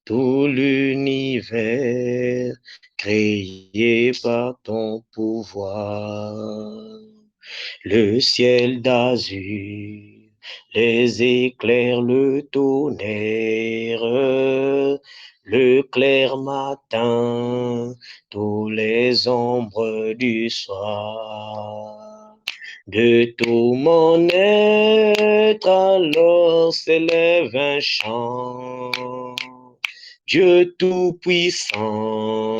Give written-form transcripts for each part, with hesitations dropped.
tout l'univers créé par ton pouvoir. Le ciel d'azur, les éclairs, le tonnerre, le clair matin, tous les ombres du soir. De tout mon être, alors s'élève un chant. Dieu tout-puissant,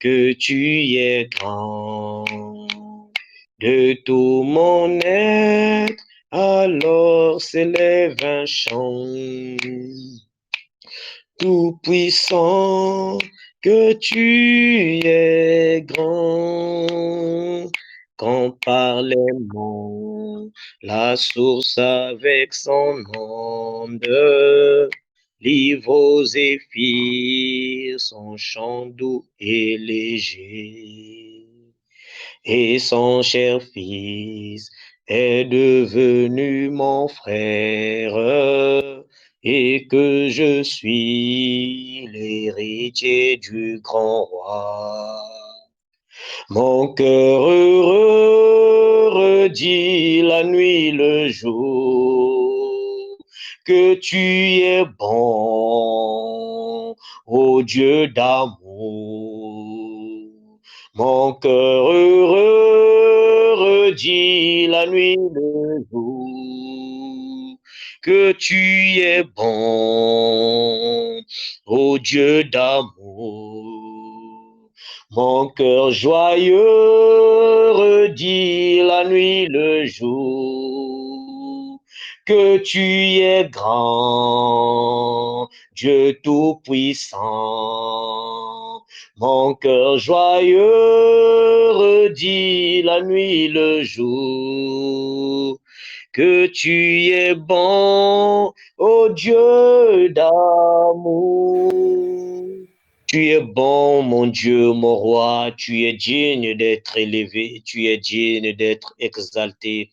que tu es grand. De tout mon être, alors s'élève un chant. Tout-puissant, que tu es grand. Quand par les monts, la source avec son onde, livre aux zéphyrs son chant doux et léger. Et son cher fils est devenu mon frère, et que je suis l'héritier du grand roi. Mon cœur heureux redit la nuit le jour que tu es bon, ô Dieu d'amour. Mon cœur heureux redit la nuit le jour que tu es bon, ô Dieu d'amour. Mon cœur joyeux redit la nuit le jour que tu es grand, Dieu tout-puissant. Mon cœur joyeux redit la nuit le jour que tu es bon, ô Dieu d'amour. Tu es bon, mon Dieu, mon roi, tu es digne d'être élevé, tu es digne d'être exalté,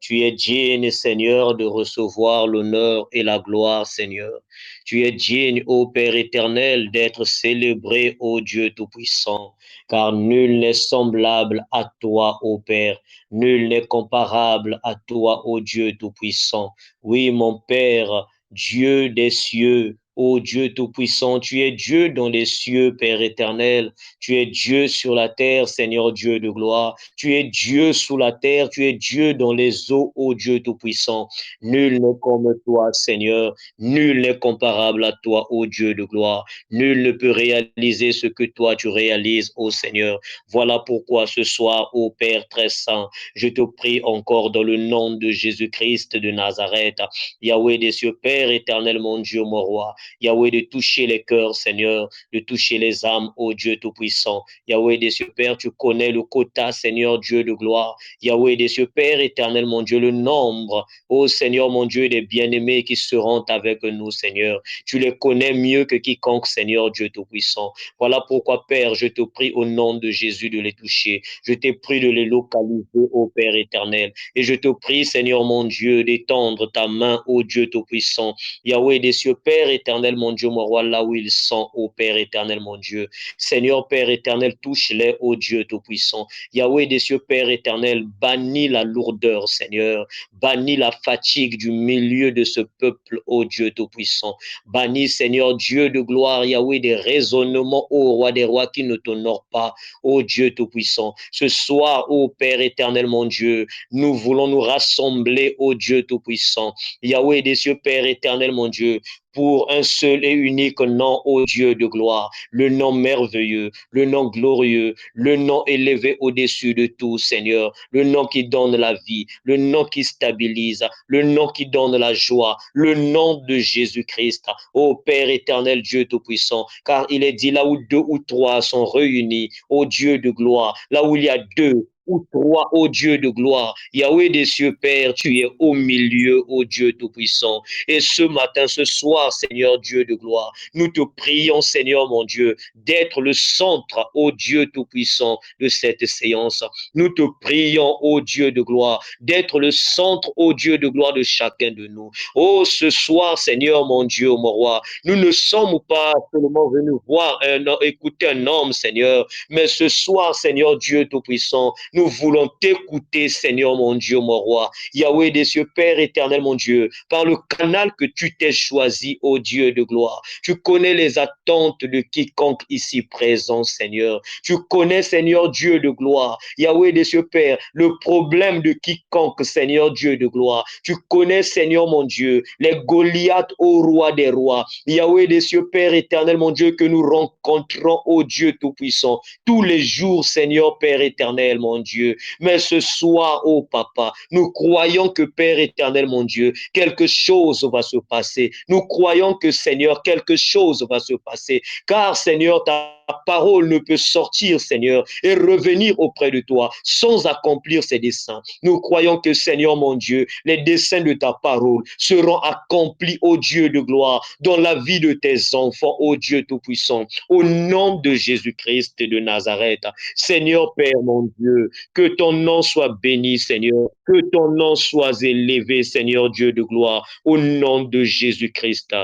tu es digne, Seigneur, de recevoir l'honneur et la gloire, Seigneur. Tu es digne, ô Père éternel, d'être célébré, ô Dieu tout-puissant, car nul n'est semblable à toi, ô Père, nul n'est comparable à toi, ô Dieu tout-puissant. Oui, mon Père, Dieu des cieux, ô Dieu Tout-Puissant, tu es Dieu dans les cieux, Père éternel. Tu es Dieu sur la terre, Seigneur Dieu de gloire. Tu es Dieu sous la terre, tu es Dieu dans les eaux, ô Dieu Tout-Puissant. Nul n'est comme toi, Seigneur. Nul n'est comparable à toi, ô Dieu de gloire. Nul ne peut réaliser ce que toi tu réalises, ô Seigneur. Voilà pourquoi ce soir, ô Père très saint, je te prie encore dans le nom de Jésus-Christ de Nazareth. Yahweh des cieux, Père éternel, mon Dieu, mon roi. Yahweh, de toucher les cœurs, Seigneur, de toucher les âmes, ô Dieu Tout-Puissant. Yahweh des cieux, Père, tu connais le quota, Seigneur, Dieu de gloire. Yahweh des cieux, Père éternel, mon Dieu, le nombre, ô Seigneur, mon Dieu, des bien-aimés qui seront avec nous, Seigneur. Tu les connais mieux que quiconque, Seigneur, Dieu Tout-Puissant. Voilà pourquoi, Père, je te prie au nom de Jésus de les toucher. Je te prie de les localiser, ô Père éternel. Et je te prie, Seigneur, mon Dieu, d'étendre ta main, ô Dieu Tout-Puissant. Yahweh des cieux, Père éternel, mon Dieu, mon roi, là où ils sont, ô Père éternel, mon Dieu. Seigneur, Père éternel, touche-les, ô Dieu Tout-Puissant. Yahweh des cieux, Père éternel, bannis la lourdeur, Seigneur. Bannis la fatigue du milieu de ce peuple, ô Dieu Tout-Puissant. Bannis, Seigneur, Dieu de gloire, Yahweh, des raisonnements, ô Roi des rois, qui ne t'honorent pas, ô Dieu Tout-Puissant. Ce soir, ô Père éternel, mon Dieu, nous voulons nous rassembler, ô Dieu Tout-Puissant. Yahweh des cieux, Père éternel, mon Dieu, pour un seul et unique nom, ô Dieu de gloire, le nom merveilleux, le nom glorieux, le nom élevé au-dessus de tout, Seigneur, le nom qui donne la vie, le nom qui stabilise, le nom qui donne la joie, le nom de Jésus-Christ, ô Père éternel, Dieu tout-puissant, car il est dit là où deux ou trois sont réunis, ô Dieu de gloire, là où il y a deux ou trois, ô Dieu de gloire. Yahweh des cieux, Père, tu es au milieu, ô Dieu Tout-Puissant. Et ce matin, ce soir, Seigneur Dieu de gloire, nous te prions, Seigneur mon Dieu, d'être le centre, ô Dieu Tout-Puissant, de cette séance. Nous te prions, ô Dieu de gloire, d'être le centre, ô Dieu de gloire, de chacun de nous. Oh, ce soir, Seigneur mon Dieu, mon roi, nous ne sommes pas seulement venus voir écouter un homme, Seigneur, mais ce soir, Seigneur Dieu Tout-Puissant, nous voulons t'écouter, Seigneur mon Dieu, mon roi. Yahweh des cieux, Père éternel, mon Dieu, par le canal que tu t'es choisi, ô Dieu de gloire. Tu connais les attentes de quiconque ici présent, Seigneur. Tu connais, Seigneur Dieu de gloire, Yahweh des cieux, Père, le problème de quiconque, Seigneur Dieu de gloire. Tu connais, Seigneur mon Dieu, les Goliaths, ô roi des rois. Yahweh des cieux, Père éternel, mon Dieu, que nous rencontrons, ô Dieu tout-puissant, tous les jours, Seigneur, Père éternel, mon Dieu. Mais ce soir, ô Papa, nous croyons que, Père éternel, mon Dieu, quelque chose va se passer. Nous croyons que, Seigneur, quelque chose va se passer. Car, Seigneur, ta parole ne peut sortir, Seigneur, et revenir auprès de toi sans accomplir ses desseins. Nous croyons que, Seigneur mon Dieu, les desseins de ta parole seront accomplis, ô Dieu de gloire, dans la vie de tes enfants, ô Dieu tout-puissant, au nom de Jésus-Christ de Nazareth. Seigneur Père mon Dieu, que ton nom soit béni, Seigneur, que ton nom soit élevé, Seigneur Dieu de gloire, au nom de Jésus-Christ.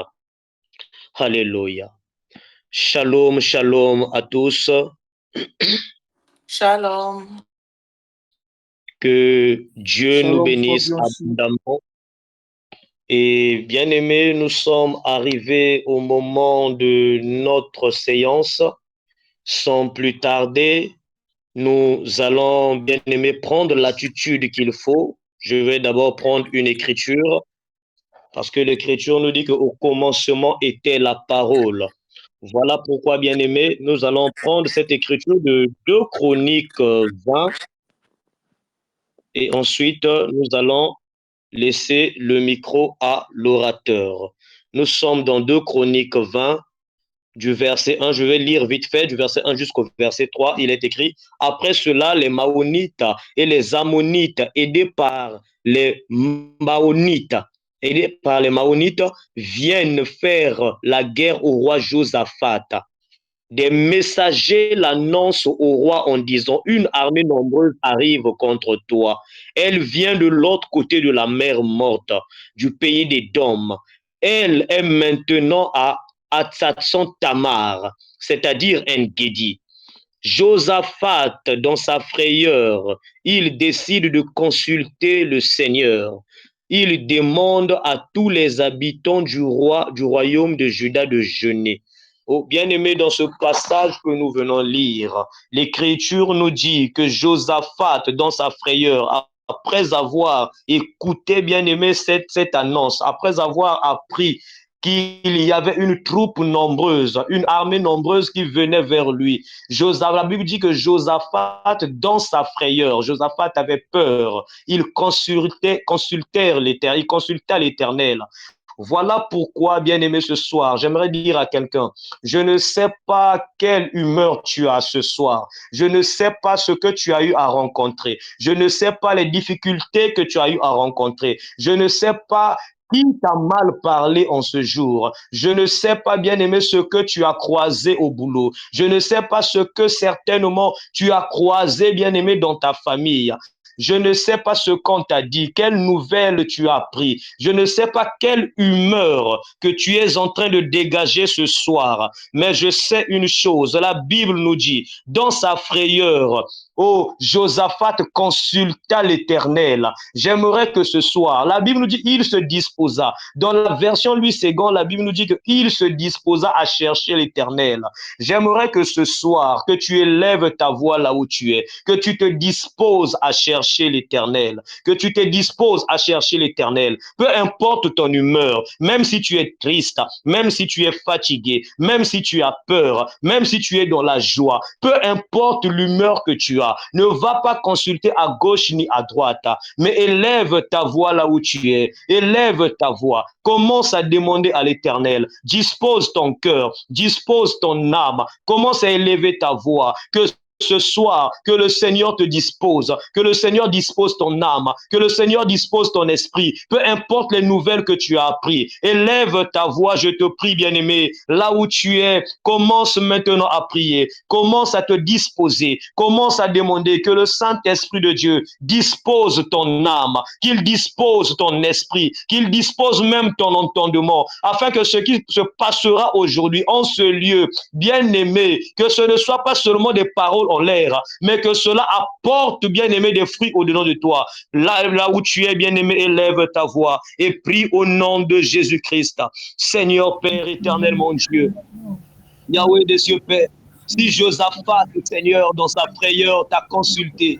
Alléluia. Shalom, shalom à tous. Shalom. Que Dieu Shalom, nous bénisse abondamment. Et bien aimés, nous sommes arrivés au moment de notre séance. Sans plus tarder, nous allons, bien aimés, prendre l'attitude qu'il faut. Je vais d'abord prendre une écriture, parce que l'écriture nous dit qu'au commencement était la parole. Voilà pourquoi, bien aimés, nous allons prendre cette écriture de 2 Chroniques 20, et ensuite nous allons laisser le micro à l'orateur. Nous sommes dans 2 Chroniques 20, du verset 1, je vais lire vite fait, du verset 1 jusqu'au verset 3, il est écrit, après cela, les Maonites et les Ammonites, aidés par les Maonites, viennent faire la guerre au roi Josaphat. Des messagers l'annoncent au roi en disant, une armée nombreuse arrive contre toi. Elle vient de l'autre côté de la mer morte, du pays des Dômes. Elle est maintenant à Hatzatson Tamar, c'est-à-dire En-Gedi. Josaphat, dans sa frayeur, il décide de consulter le Seigneur. Il demande à tous les habitants du royaume de Juda de jeûner. Oh, bien-aimé, dans ce passage que nous venons lire, l'Écriture nous dit que Josaphat, dans sa frayeur, après avoir écouté, bien-aimé, cette annonce, après avoir appris qu'il y avait une troupe nombreuse, une armée nombreuse qui venait vers lui. La Bible dit que Josaphat, dans sa frayeur, Josaphat avait peur. Il consulta l'Éternel. Voilà pourquoi, bien-aimé, ce soir, j'aimerais dire à quelqu'un, je ne sais pas quelle humeur tu as ce soir. Je ne sais pas ce que tu as eu à rencontrer. Je ne sais pas les difficultés que tu as eu à rencontrer. Je ne sais pas qui t'a mal parlé en ce jour. Je ne sais pas, bien-aimé, ce que tu as croisé au boulot. Je ne sais pas ce que certainement tu as croisé, bien-aimé, dans ta famille. Je ne sais pas ce qu'on t'a dit, quelle nouvelle tu as appris. Je ne sais pas quelle humeur que tu es en train de dégager ce soir. Mais je sais une chose, la Bible nous dit, dans sa frayeur, oh, Josaphat consulta l'Éternel. J'aimerais que ce soir, la Bible nous dit, il se disposa. Dans la version Louis II, la Bible nous dit qu'il se disposa à chercher l'Éternel. J'aimerais que ce soir, que tu élèves ta voix là où tu es, que tu te disposes à chercher l'Éternel, que tu te disposes à chercher l'Éternel. Peu importe ton humeur, même si tu es triste, même si tu es fatigué, même si tu as peur, même si tu es dans la joie, peu importe l'humeur que tu as, ne va pas consulter à gauche ni à droite, mais élève ta voix là où tu es, élève ta voix, commence à demander à l'Éternel, dispose ton cœur, dispose ton âme, commence à élever ta voix, que ce soir, que le Seigneur te dispose, que le Seigneur dispose ton âme, que le Seigneur dispose ton esprit, peu importe les nouvelles que tu as apprises. Élève ta voix, je te prie, bien-aimé, là où tu es, commence maintenant à prier, commence à te disposer, commence à demander que le Saint-Esprit de Dieu dispose ton âme, qu'il dispose ton esprit, qu'il dispose même ton entendement, afin que ce qui se passera aujourd'hui en ce lieu, bien-aimé, que ce ne soit pas seulement des paroles en l'air, mais que cela apporte, bien-aimé, des fruits au-dedans de toi. Là où tu es, bien-aimé, élève ta voix et prie au nom de Jésus-Christ. Seigneur Père éternel, mon Dieu, Yahweh des cieux, Père, si Josaphat, Seigneur, dans sa prière, t'a consulté,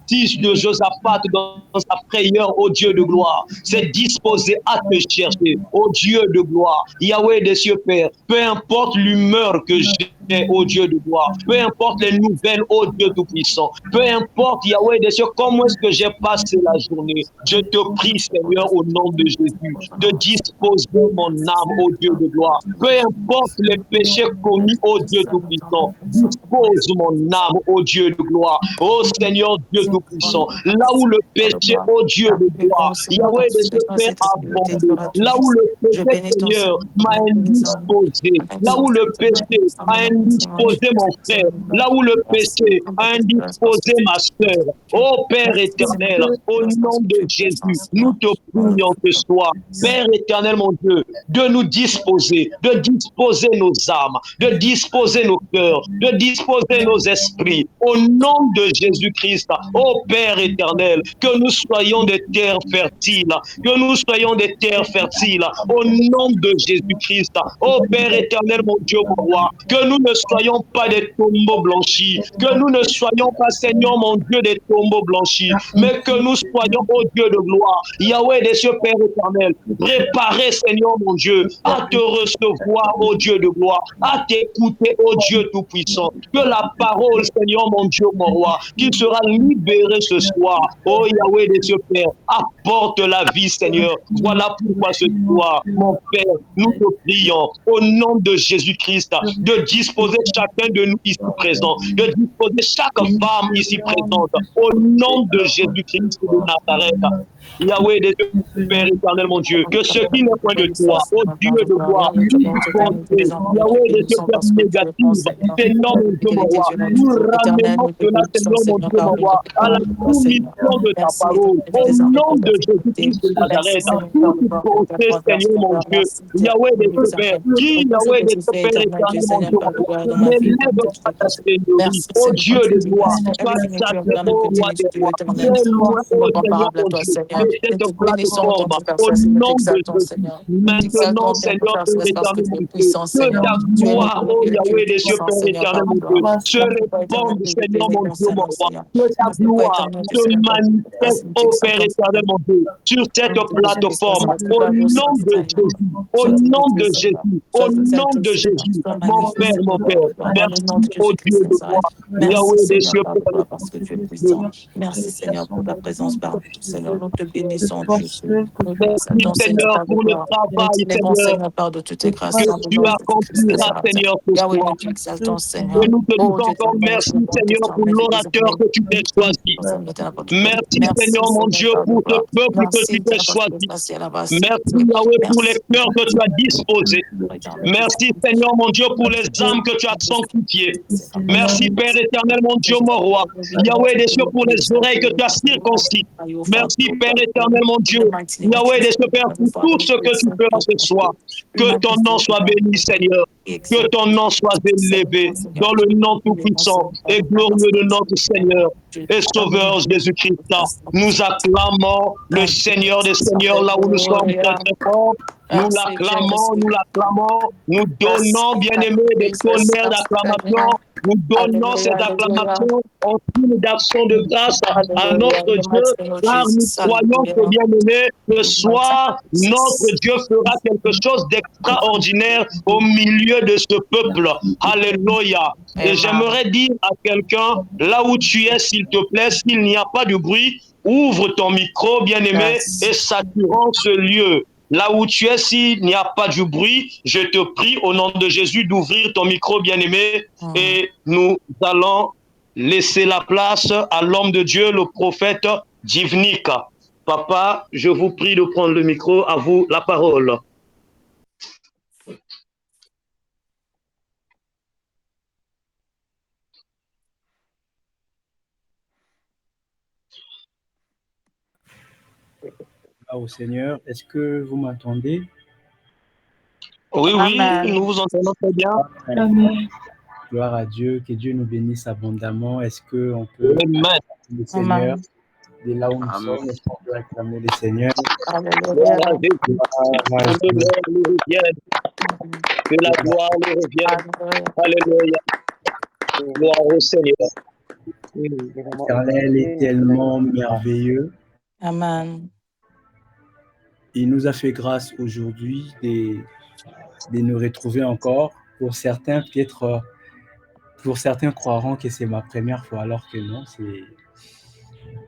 si Josaphat, dans sa prière, au Dieu de gloire, s'est disposé à te chercher, au Dieu de gloire, Yahweh des cieux, Père, peu importe l'humeur que j'ai, ô Dieu de gloire, peu importe les nouvelles, ô Dieu tout-puissant, peu importe, Yahweh des cieux, comment est-ce que j'ai passé la journée, je te prie, Seigneur, au nom de Jésus, de disposer mon âme, ô Dieu de gloire, peu importe les péchés commis, ô Dieu tout-puissant, dispose mon âme, ô Dieu de gloire, ô Seigneur Dieu tout-puissant, là où le péché, ô Dieu de gloire, Yahweh des cieux, Père abondé, là où le péché, Seigneur, m'a indisposé, là où le péché a indisposé mon frère, là où le péché a indisposé ma sœur. Ô Père éternel, au nom de Jésus, nous te prions ce soir, Père éternel, mon Dieu, de nous disposer, de disposer nos âmes, de disposer nos cœurs, de disposer nos esprits, au nom de Jésus-Christ. Ô Père éternel, que nous soyons des terres fertiles, que nous soyons des terres fertiles, au nom de Jésus-Christ. Ô Père éternel, mon Dieu, mon roi, que nous ne soyons pas des tombeaux blanchis, que nous ne soyons pas, Seigneur, mon Dieu, des tombeaux blanchis, mais que nous soyons, ô Dieu de gloire, Yahweh des cieux, Père éternel, préparés, Seigneur, mon Dieu, à te recevoir, ô Dieu de gloire, à t'écouter, ô Dieu tout-puissant, que la parole, Seigneur, mon Dieu, mon roi, qui sera libérée ce soir, ô Yahweh des cieux, Père, apporte la vie, Seigneur. Voilà pourquoi ce soir, mon Père, nous te prions, au nom de Jésus-Christ, de disposer chacun de nous ici présents, de disposer chaque femme ici présente, au nom de Jésus-Christ de Nazareth. Yahweh des dieux, Père éternel, mon Dieu, que ce qui n'est point de toi, ô Dieu de gloire, toute pensée, Yahweh des dieux, Père négative, Seigneur, mon Dieu, mon roi, nous ramenons cela, Seigneur, mon Dieu, mon roi, à la soumission de ta parole, au nom de Jésus-Christ de Nazareth, toute pensée, Seigneur, mon Dieu, Yahweh des dieux, Père, qui, Yahweh des dieux, Père éternel, mon Dieu, mon roi, n'élève pas ta seigneurie, ô Dieu de gloire, sois sacré, ô roi des rois, fais loin, ô Seigneur, mon Dieu, de cette plateforme, au nom de Jésus. Maintenant, Seigneur, Père éternel, mon Dieu, que ta gloire, ô Yahweh des cieux, Père éternel, mon Dieu, se répande, Seigneur, mon Dieu, mon roi, que ta gloire se manifeste, ô Père éternel, mon Dieu, sur cette plateforme, au nom de Jésus, au nom de Jésus, au nom de Jésus, mon Père, merci, ô Dieu de gloire, Yahweh des cieux, Père éternel, merci Seigneur pour ta présence parmi nous, Seigneur. Nous te bénissons, Dieu. Merci, Seigneur, pour le travail, Seigneur, Par de toutes tes grâces, que tu accompliras, Seigneur, ce Yahweh, soir. nous t'exaltons, Seigneur. Et nous te disons Oh, Dieu, encore merci, Seigneur, pour l'orateur que tu t'es choisi. Merci, Seigneur, mon Dieu, pour ce peuple que tu t'es choisi. Merci, Yahweh, pour les cœurs que tu as disposés. Merci, Seigneur, mon Dieu, pour les âmes que tu as sanctifiées. Merci, Père éternel, mon Dieu, mon roi. Yahweh des cieux, pour les oreilles que tu as circoncis. Merci, Père éternel, mon Dieu. Yahweh des cieux, Père, pour tout ce que tu feras ce soir. Que ton nom soit béni, Seigneur. Que ton nom soit élevé dans le nom tout-puissant et glorieux de notre Seigneur et Sauveur Jésus-Christ. Nous acclamons le Seigneur des Seigneurs là où nous sommes très très forts. Nous l'acclamons, nous donnons, bien-aimés, des tonnerres d'acclamation. Nous donnons ces acclamations en signe d'action de grâce à notre Dieu, car nous croyons que, bien-aimés, ce soir, notre Dieu fera quelque chose d'extraordinaire au milieu de ce peuple. Alléluia. Et j'aimerais dire à quelqu'un, là où tu es, s'il te plaît, s'il n'y a pas de bruit, ouvre ton micro, bien-aimé, et saturons ce lieu. Là où tu es, s'il n'y a pas de bruit, je te prie au nom de Jésus d'ouvrir ton micro, bien-aimé, et nous allons laisser la place à l'homme de Dieu, le prophète Djivnik. Papa, je vous prie de prendre le micro, à vous la parole. Au Seigneur, est-ce que vous m'entendez? Oui, Amen. oui, nous vous entendons très bien. Amen. Gloire à Dieu, que Dieu nous bénisse abondamment. Est-ce qu'on peut acclamer le Seigneur de là où nous sommes? Est-ce qu'on peut acclamer le Seigneur? Alléluia. Que la gloire nous revienne. Alléluia. Gloire au Seigneur. L'Éternel est tellement merveilleux. Amen. Il nous a fait grâce aujourd'hui de nous retrouver encore. Pour certains, peut-être, pour certains croiront que c'est ma première fois, alors que non,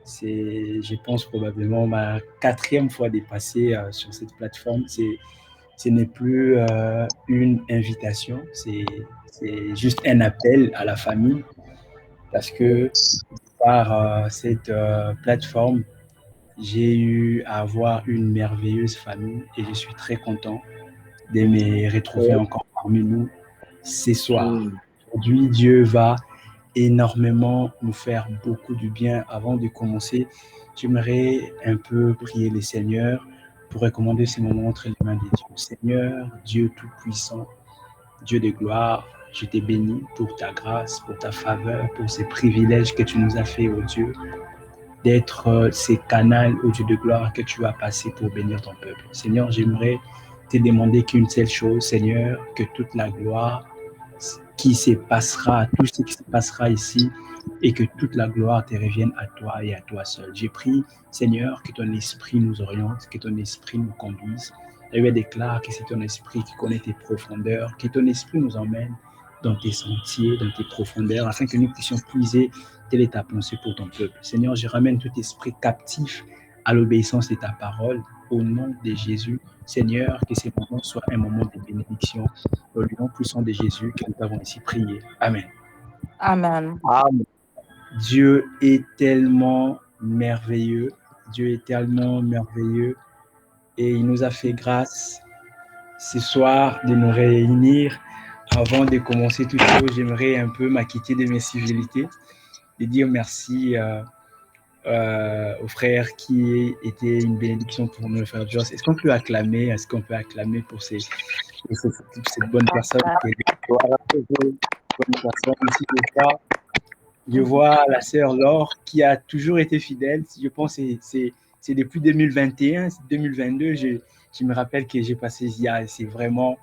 c'est, je pense, probablement ma 4e fois de passer sur cette plateforme. Ce n'est plus une invitation, c'est juste un appel à la famille, parce que par cette plateforme, j'ai eu à avoir une merveilleuse famille et je suis très content de me retrouver encore parmi nous ce soir. Aujourd'hui, Dieu va énormément nous faire beaucoup du bien. Avant de commencer, j'aimerais un peu prier le Seigneur pour recommander ces moments entre les mains de Dieu. Seigneur, Dieu Tout-Puissant, Dieu de gloire, je te bénis pour ta grâce, pour ta faveur, pour ces privilèges que tu nous as fait, oh Dieu, d'être ces canaux, oh Dieu de gloire, que tu as passé pour bénir ton peuple. Seigneur, j'aimerais te demander qu'une seule chose, Seigneur, que toute la gloire qui se passera, tout ce qui se passera ici, et que toute la gloire te revienne à toi et à toi seul. J'ai prié, Seigneur, que ton esprit nous oriente, que ton esprit nous conduise. Et je déclare que c'est ton esprit qui connaît tes profondeurs, que ton esprit nous emmène dans tes sentiers, dans tes profondeurs, afin que nous puissions puiser telle est ta pensée pour ton peuple. Seigneur, je ramène tout esprit captif à l'obéissance de ta parole, au nom de Jésus. Seigneur, que ces moments soient un moment de bénédiction. Au nom puissant de Jésus, que nous avons ici prié. Amen. Amen. Amen. Dieu est tellement merveilleux. Dieu est tellement merveilleux. Et il nous a fait grâce ce soir de nous réunir. Avant de commencer toute chose, j'aimerais un peu m'acquitter de mes civilités, de dire merci au frère qui était une bénédiction pour nous, le frère Joss. Est-ce qu'on peut acclamer? Est-ce qu'on peut acclamer pour cette bonne personne qui est une bonne personne ici ce soir? Je vois la sœur Laure qui a toujours été fidèle. Je pense que c'est depuis 2021, 2022. Je me rappelle que j'ai passé c'est vraiment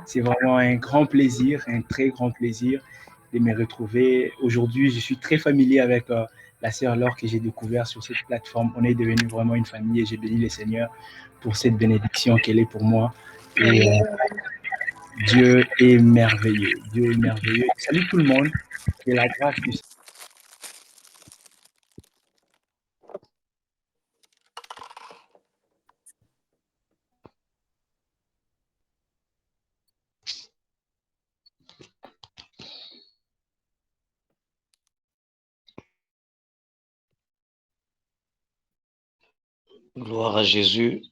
un grand plaisir, un très grand plaisir de me retrouver. Aujourd'hui, je suis très familier avec la sœur Laure que j'ai découvert sur cette plateforme. On est devenu vraiment une famille et j'ai béni le Seigneur pour cette bénédiction qu'elle est pour moi. Et Dieu est merveilleux. Dieu est merveilleux. Salut tout le monde. Que la grâce du Seigneur. Gloire à Jésus.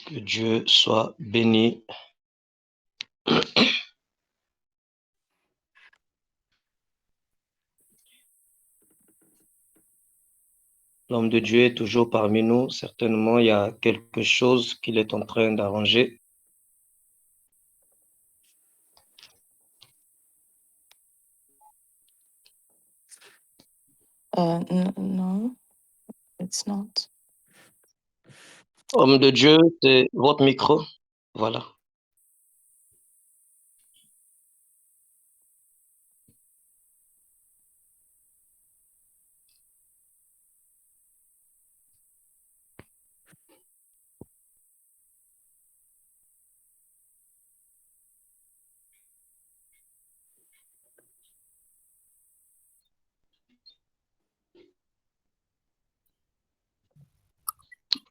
Que Dieu soit béni. L'homme de Dieu est toujours parmi nous. Certainement, il y a quelque chose qu'il est en train d'arranger. No, it's not. Homme de Dieu, c'est votre micro. Voilà.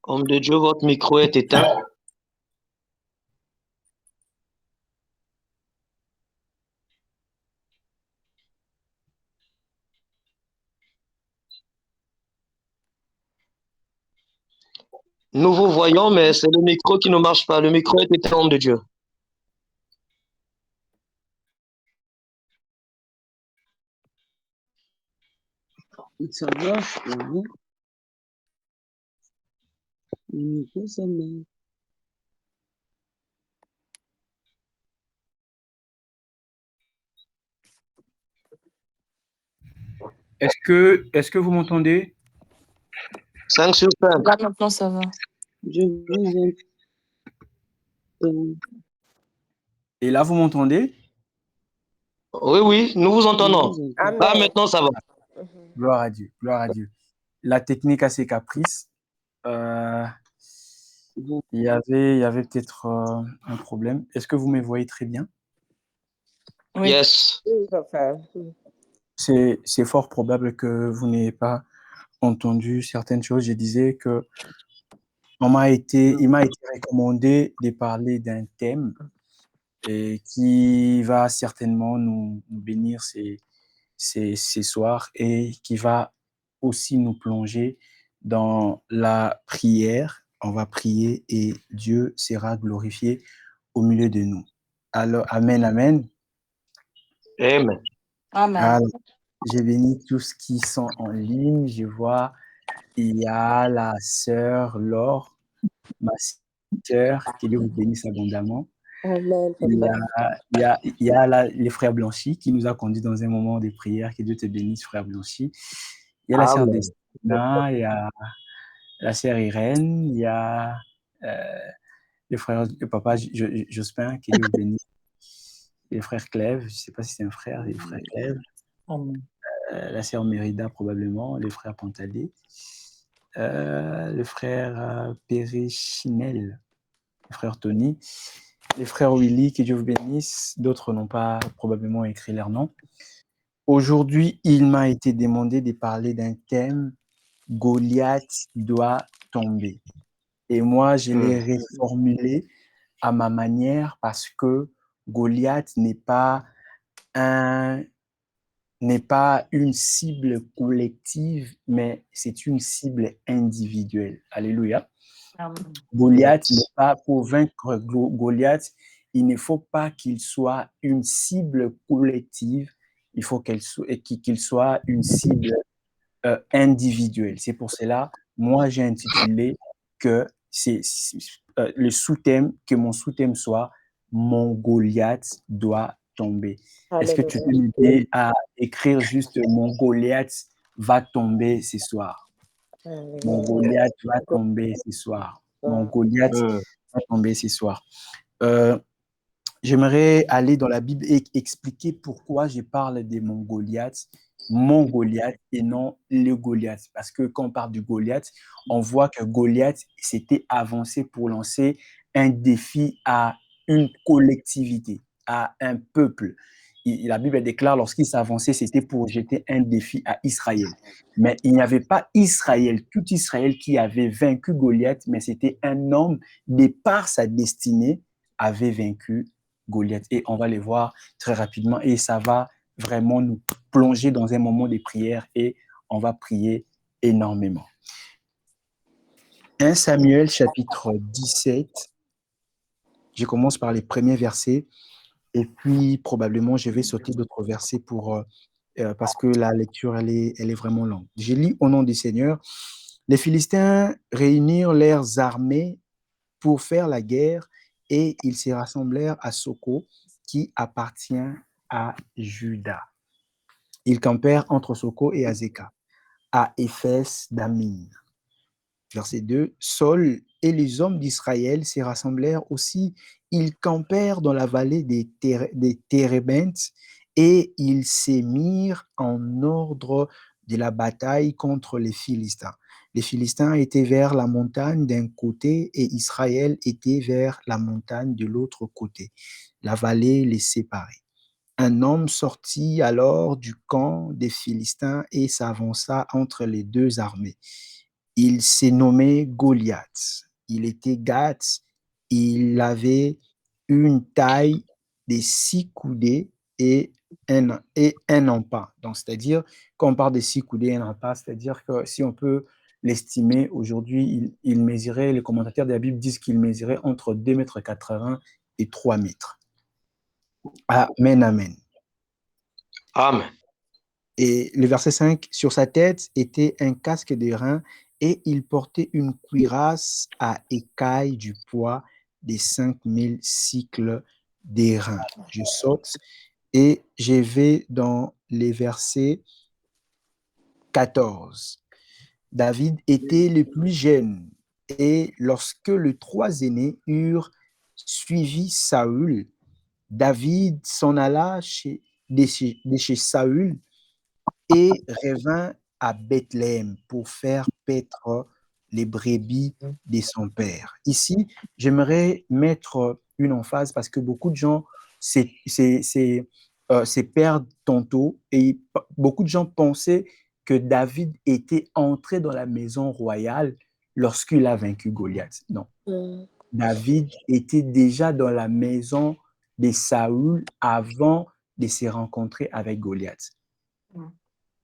Homme de Dieu, votre micro est éteint. Nous vous voyons, mais c'est le micro qui ne marche pas. Le micro est éteint de Dieu. Ça marche, oui. Le micro, ça marche. Est-ce que vous m'entendez? 5 sur 5. Là, maintenant, ça va. Je vous entends. Et là, vous m'entendez? Oui, oui, nous vous entendons. Je vous entends. Amen. Ah, maintenant, ça va. Gloire à Dieu, gloire à Dieu. La technique a ses caprices. Il y avait peut-être un problème. Est-ce que vous me voyez très bien? Oui. Yes. C'est fort probable que vous n'ayez pas entendu certaines choses. Je disais que il m'a été recommandé de parler d'un thème et qui va certainement nous bénir ces soirs et qui va aussi nous plonger dans la prière. On va prier et Dieu sera glorifié au milieu de nous. Alors, amen, amen. Amen. Amen. Alors, j'ai béni tous qui sont en ligne. Je vois, il y a la sœur Laure, ma sœur, que Dieu vous bénisse abondamment. Amen, Il papa. y a les frères Blanchis qui nous a conduits dans un moment de prière. Que Dieu te bénisse, frère Blanchis. Il y a la sœur Amen. Destina, il y a la sœur Irène, il y a le frère, le papa Jospin, que Dieu vous bénisse. Et le frère Clève, je ne sais pas si c'est un frère, le frère Clève. Amen. La sœur Mérida, probablement, le frère Pantalé. Le frère Périchinel, le frère Tony. Les frères Willy, que Dieu vous bénisse. D'autres n'ont pas probablement écrit leur nom. Aujourd'hui, il m'a été demandé de parler d'un thème, Goliath doit tomber. Et moi, je l'ai reformulé à ma manière parce que Goliath n'est pas une cible collective, mais c'est une cible individuelle. Alléluia. Amen. Goliath n'est pas, pour vaincre Goliath, il ne faut pas qu'il soit une cible collective, il faut qu'il soit une cible individuelle. C'est pour cela, moi, j'ai intitulé que le sous-thème, que mon sous-thème soit Mon Goliath doit tomber. Est-ce que tu peux m'aider à écrire juste Mon Goliath va tomber ce soir? Mon Goliath va tomber ce soir. Mon Goliath va tomber ce soir. J'aimerais aller dans la Bible et expliquer pourquoi je parle de mon Goliath et non le Goliath. Parce que quand on parle du Goliath, on voit que Goliath s'était avancé pour lancer un défi à une collectivité, à un peuple. La Bible déclare, lorsqu'il s'avançait, c'était pour jeter un défi à Israël. Mais il n'y avait pas Israël, tout Israël qui avait vaincu Goliath, mais c'était un homme, de par sa destinée, avait vaincu Goliath. Et on va les voir très rapidement et ça va vraiment nous plonger dans un moment de prière et on va prier énormément. 1 Samuel chapitre 17, je commence par les premiers versets et puis probablement je vais sauter d'autres versets parce que la lecture elle est vraiment longue. Je lis au nom du Seigneur. Les Philistins réunirent leurs armées pour faire la guerre et ils se rassemblèrent à Soko, qui appartient à Juda. Ils campèrent entre Soko et Azeka, à Éphès d'Amin. Verset 2, Saul et les hommes d'Israël se rassemblèrent aussi. Ils campèrent dans la vallée des Térébintes et ils s'émirent en ordre de la bataille contre les Philistins. Les Philistins étaient vers la montagne d'un côté et Israël était vers la montagne de l'autre côté. La vallée les séparait. Un homme sortit alors du camp des Philistins et s'avança entre les deux armées. Il s'est nommé Goliath. Il était Gath. Il avait une taille de 6 coudées et un empas. Donc, c'est-à-dire, quand on parle de 6 coudées et un empas, c'est-à-dire que si on peut l'estimait aujourd'hui, il mesurait, les commentateurs de la Bible disent qu'il mesurait entre 2,80 m et 3 mètres. Amen, amen. Amen. Et le verset 5, sur sa tête était un casque d'airain et il portait une cuirasse à écailles du poids des 5000 cycles d'airain. Je saute et je vais dans les versets 14. David était le plus jeune et lorsque les 3 aînés eurent suivi Saül, David s'en alla de chez Saül et revint à Bethléem pour faire paître les brebis de son père. Ici, j'aimerais mettre une emphase parce que beaucoup de gens se perdent tantôt et beaucoup de gens pensaient que David était entré dans la maison royale lorsqu'il a vaincu Goliath. Non. David était déjà dans la maison de Saül avant de se rencontrer avec Goliath.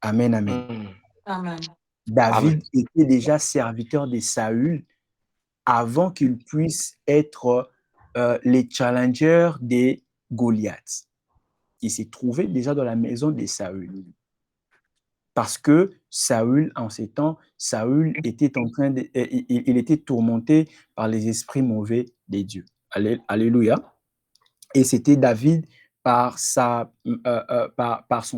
Amen, amen. Amen. David était déjà serviteur de Saül avant qu'il puisse être les challengers de Goliath. Il s'est trouvé déjà dans la maison de Saül. Parce que Saül, en ces temps, Saül était il était tourmenté par les esprits mauvais des dieux. Alléluia. Et c'était David, par son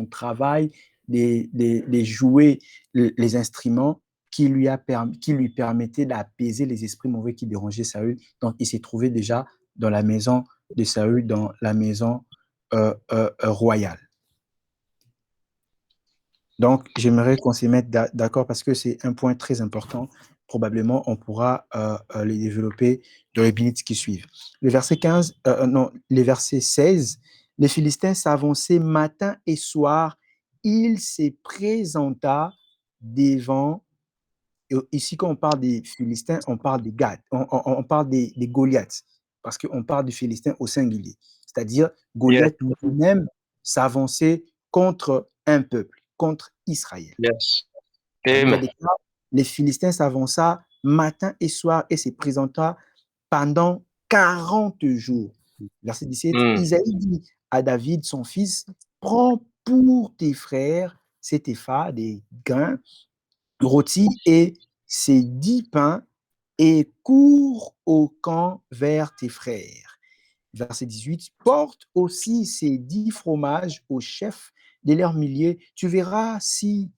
travail de jouer les instruments, qui lui permettait d'apaiser les esprits mauvais qui dérangeaient Saül. Donc, il s'est trouvé déjà dans la maison de Saül, dans la maison royale. Donc, j'aimerais qu'on s'y mette d'accord parce que c'est un point très important. Probablement, on pourra les développer dans les minutes qui suivent. Le verset 15, les versets 16, les Philistins s'avançaient matin et soir. Il se présenta devant. Ici, quand on parle des Philistins, on parle des Gad, on parle des Goliaths, parce qu'on parle des Philistins au singulier. C'est-à-dire, Goliath lui-même s'avançait contre un peuple, contre Israël. Yes. Les Philistins s'avança matin et soir et se présenta pendant 40 jours. Verset 17, Isaïe dit à David, son fils, prends pour tes frères cet épha des grains rôtis et ces 10 pains et cours au camp vers tes frères. Verset 18, porte aussi ces 10 fromages au chef de leurs milliers. Tu verras si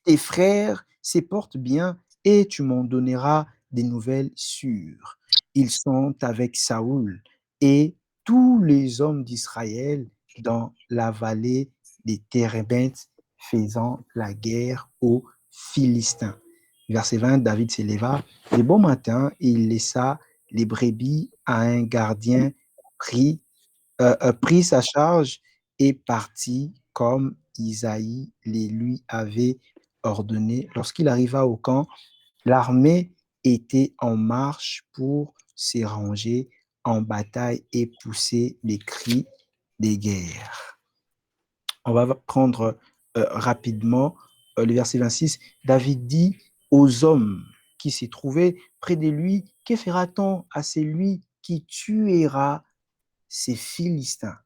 tes frères se portent bien et tu m'en donneras des nouvelles sûres. Ils sont avec Saül et tous les hommes d'Israël dans la vallée des Térébintes faisant la guerre aux Philistins. Verset 20, David s'éleva. De bon matin, il laissa les brebis à un gardien, prit sa charge et partit comme Isaïe les lui avait ordonné. Lorsqu'il arriva au camp, l'armée était en marche pour se ranger en bataille et pousser les cris des guerres. On va prendre rapidement le verset 26. David dit aux hommes qui s'y trouvaient près de lui, que fera-t-on à celui qui tuera ces Philistins?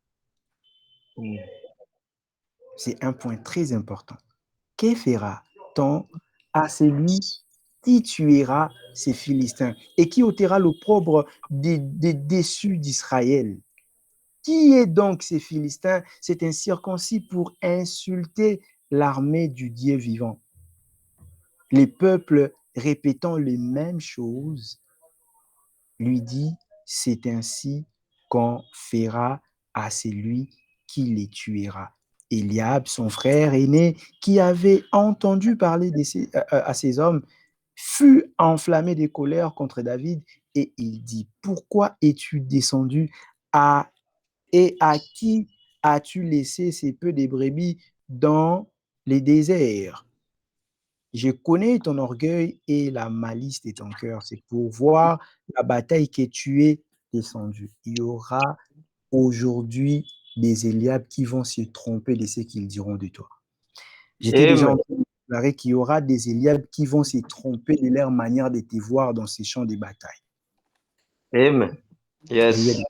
C'est un point très important. Que fera-t-on à celui qui tuera ces Philistins et qui ôtera l'opprobre des déçus d'Israël? Qui est donc ces Philistins? C'est un circoncis pour insulter l'armée du Dieu vivant. Les peuples répétant les mêmes choses lui dit, c'est ainsi qu'on fera à celui qui les tuera. Eliab, son frère aîné, qui avait entendu parler à ces hommes, fut enflammé de colère contre David et il dit, pourquoi es-tu descendu et à qui as-tu laissé ces peu de brebis dans les déserts? Je connais ton orgueil et la malice de ton cœur. C'est pour voir la bataille que tu es descendu. Il y aura aujourd'hui des Eliab qui vont se tromper de ce qu'ils diront de toi. J'étais déjà déclaré qu'il y aura des Eliab qui vont se tromper de leur manière de te voir dans ces champs de bataille. Amen. Et Yes.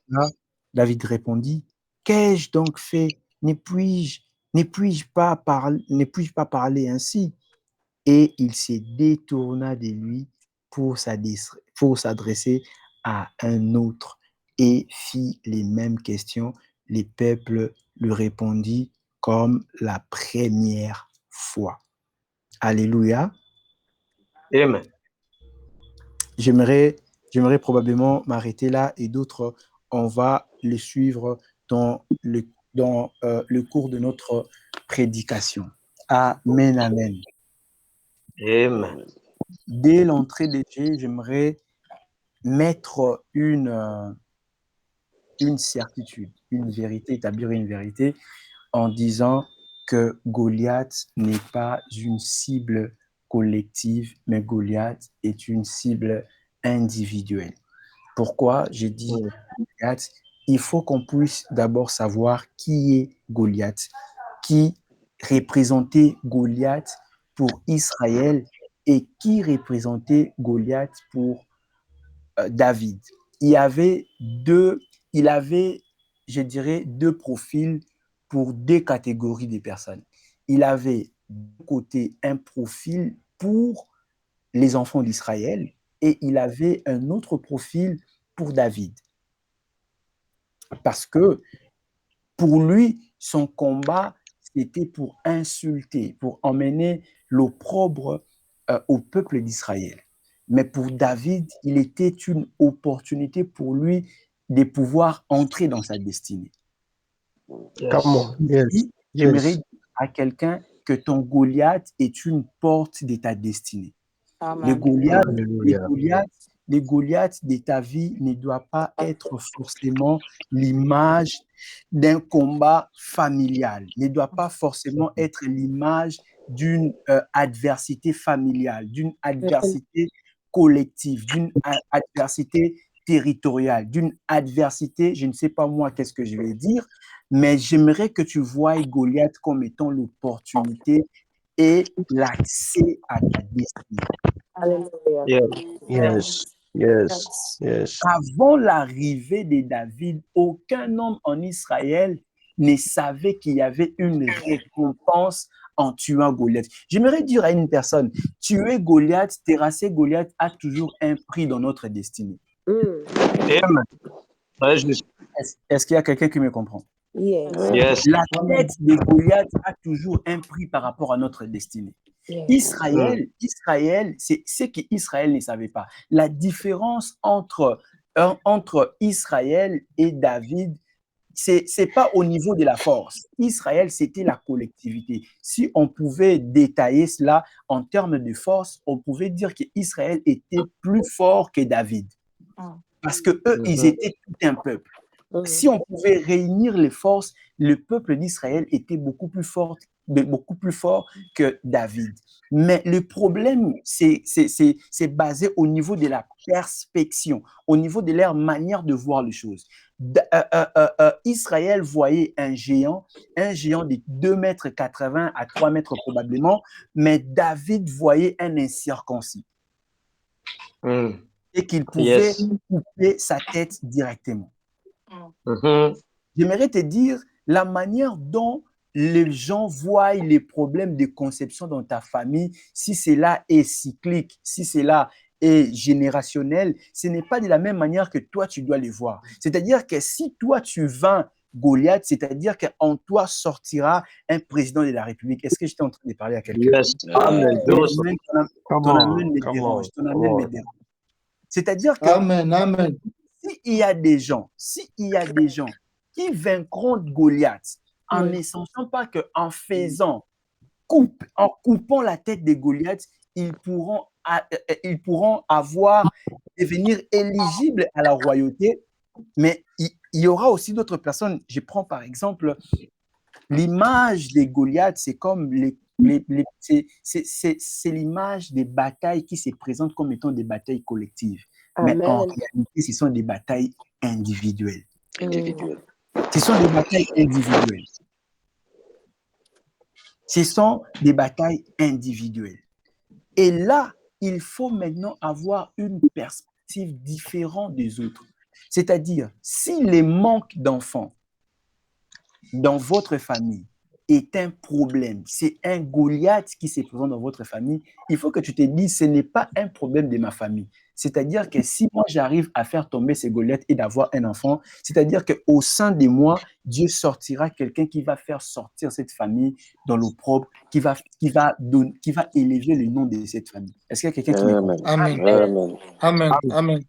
David répondit, qu'ai-je donc fait? Ne puis-je pas parler ainsi? Et il se détourna de lui pour s'adresser à un autre et fit les mêmes questions. Le peuple lui répondit comme la première fois. Alléluia. Amen. J'aimerais probablement m'arrêter là et d'autres, on va les suivre dans le cours de notre prédication. Amen, amen. Amen. Dès l'entrée des jeux, j'aimerais mettre une certitude, une vérité, établir une vérité en disant que Goliath n'est pas une cible collective, mais Goliath est une cible individuelle. Pourquoi j'ai dit Goliath? Il faut qu'on puisse d'abord savoir qui est Goliath, qui représentait Goliath pour Israël et qui représentait Goliath pour David. Il avait, je dirais, deux profils pour deux catégories de personnes. Il avait d'un côté un profil pour les enfants d'Israël et il avait un autre profil pour David. Parce que pour lui, son combat, c'était pour insulter, pour emmener l'opprobre au peuple d'Israël. Mais pour David, il était une opportunité pour lui de pouvoir entrer dans sa destinée. Yes. J'aimerais dire à quelqu'un que ton Goliath est une porte de ta destinée. Les Goliaths de ta vie ne doivent pas être forcément l'image d'un combat familial, ne doit pas forcément être l'image d'une adversité familiale, d'une adversité collective, d'une adversité territoriale, d'une adversité, je ne sais pas moi qu'est-ce que je vais dire, mais j'aimerais que tu voies Goliath comme étant l'opportunité et l'accès à ta destinée. Yes. Avant l'arrivée de David, aucun homme en Israël ne savait qu'il y avait une récompense en tuant Goliath. J'aimerais dire à une personne, tuer Goliath, terrasser Goliath a toujours un prix dans notre destinée. Amen. Est-ce qu'il y a quelqu'un qui me comprend? Yes. La tête de Goliath a toujours un prix par rapport à notre destinée. Israël, c'est ce qu'Israël ne savait pas. La différence entre Israël et David, c'est pas au niveau de la force. Israël, c'était la collectivité. Si on pouvait détailler cela en termes de force, on pouvait dire qu'Israël était plus fort que David. Parce que eux, ils étaient tout un peuple. Si on pouvait réunir les forces, le peuple d'Israël était beaucoup plus fort que David. Mais le problème, c'est basé au niveau de la perspection, au niveau de leur manière de voir les choses. Israël voyait un géant de 2,80 m à 3 mètres probablement, mais David voyait un incirconcis. Et qu'il pouvait couper sa tête directement. J'aimerais te dire la manière dont les gens voient les problèmes de conception dans ta famille, si cela est cyclique, si cela est générationnel, ce n'est pas de la même manière que toi, tu dois les voir. C'est-à-dire que si toi, tu vaincus Goliath, c'est-à-dire qu'en toi sortira un président de la République. Est-ce que j'étais en train de parler à quelqu'un? Amen. Ton amen me dérange. C'est-à-dire que s'il y a des gens qui vaincront Goliath en ne sachant pas qu'en en coupant la tête de Goliath, ils pourront devenir éligibles à la royauté, mais il y aura aussi d'autres personnes. Je prends par exemple l'image de Goliath, c'est comme c'est l'image des batailles qui se présentent comme étant des batailles collectives. Mais en réalité, ce sont des batailles individuelles. Ce sont des batailles individuelles. Ce sont des batailles individuelles. Et là, il faut maintenant avoir une perspective différente des autres. C'est-à-dire, si les manques d'enfants dans votre famille est un problème, c'est un Goliath qui se présente dans votre famille, il faut que tu te dises, ce n'est pas un problème de ma famille. C'est-à-dire que si moi j'arrive à faire tomber ces Goliaths et d'avoir un enfant, c'est-à-dire qu'au sein de moi, Dieu sortira quelqu'un qui va faire sortir cette famille dans l'opprobre, qui va élever le nom de cette famille. Est-ce qu'il y a quelqu'un qui me comprend? Amen. Amen. Amen. Amen.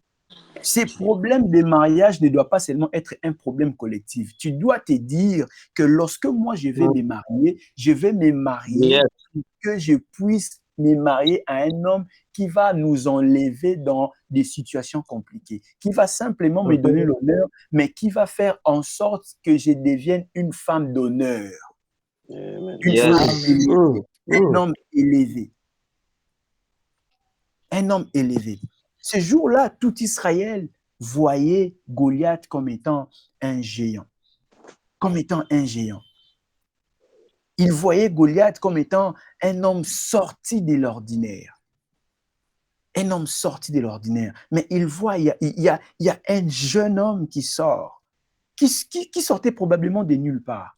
Ces problèmes de mariage ne doivent pas seulement être un problème collectif. Tu dois te dire que lorsque moi je vais me marier Yes. pour que je puisse me marier à un homme qui va nous enlever dans des situations compliquées, qui va simplement me donner l'honneur, mais qui va faire en sorte que je devienne une femme d'honneur, une Yes. femme élevée, un homme élevé. Un homme élevé. Ce jour-là, tout Israël voyait Goliath comme étant un géant. Comme étant un géant. Il voyait Goliath comme étant un homme sorti de l'ordinaire. Un homme sorti de l'ordinaire. Mais il voit, il y a un jeune homme qui sort, qui sortait probablement de nulle part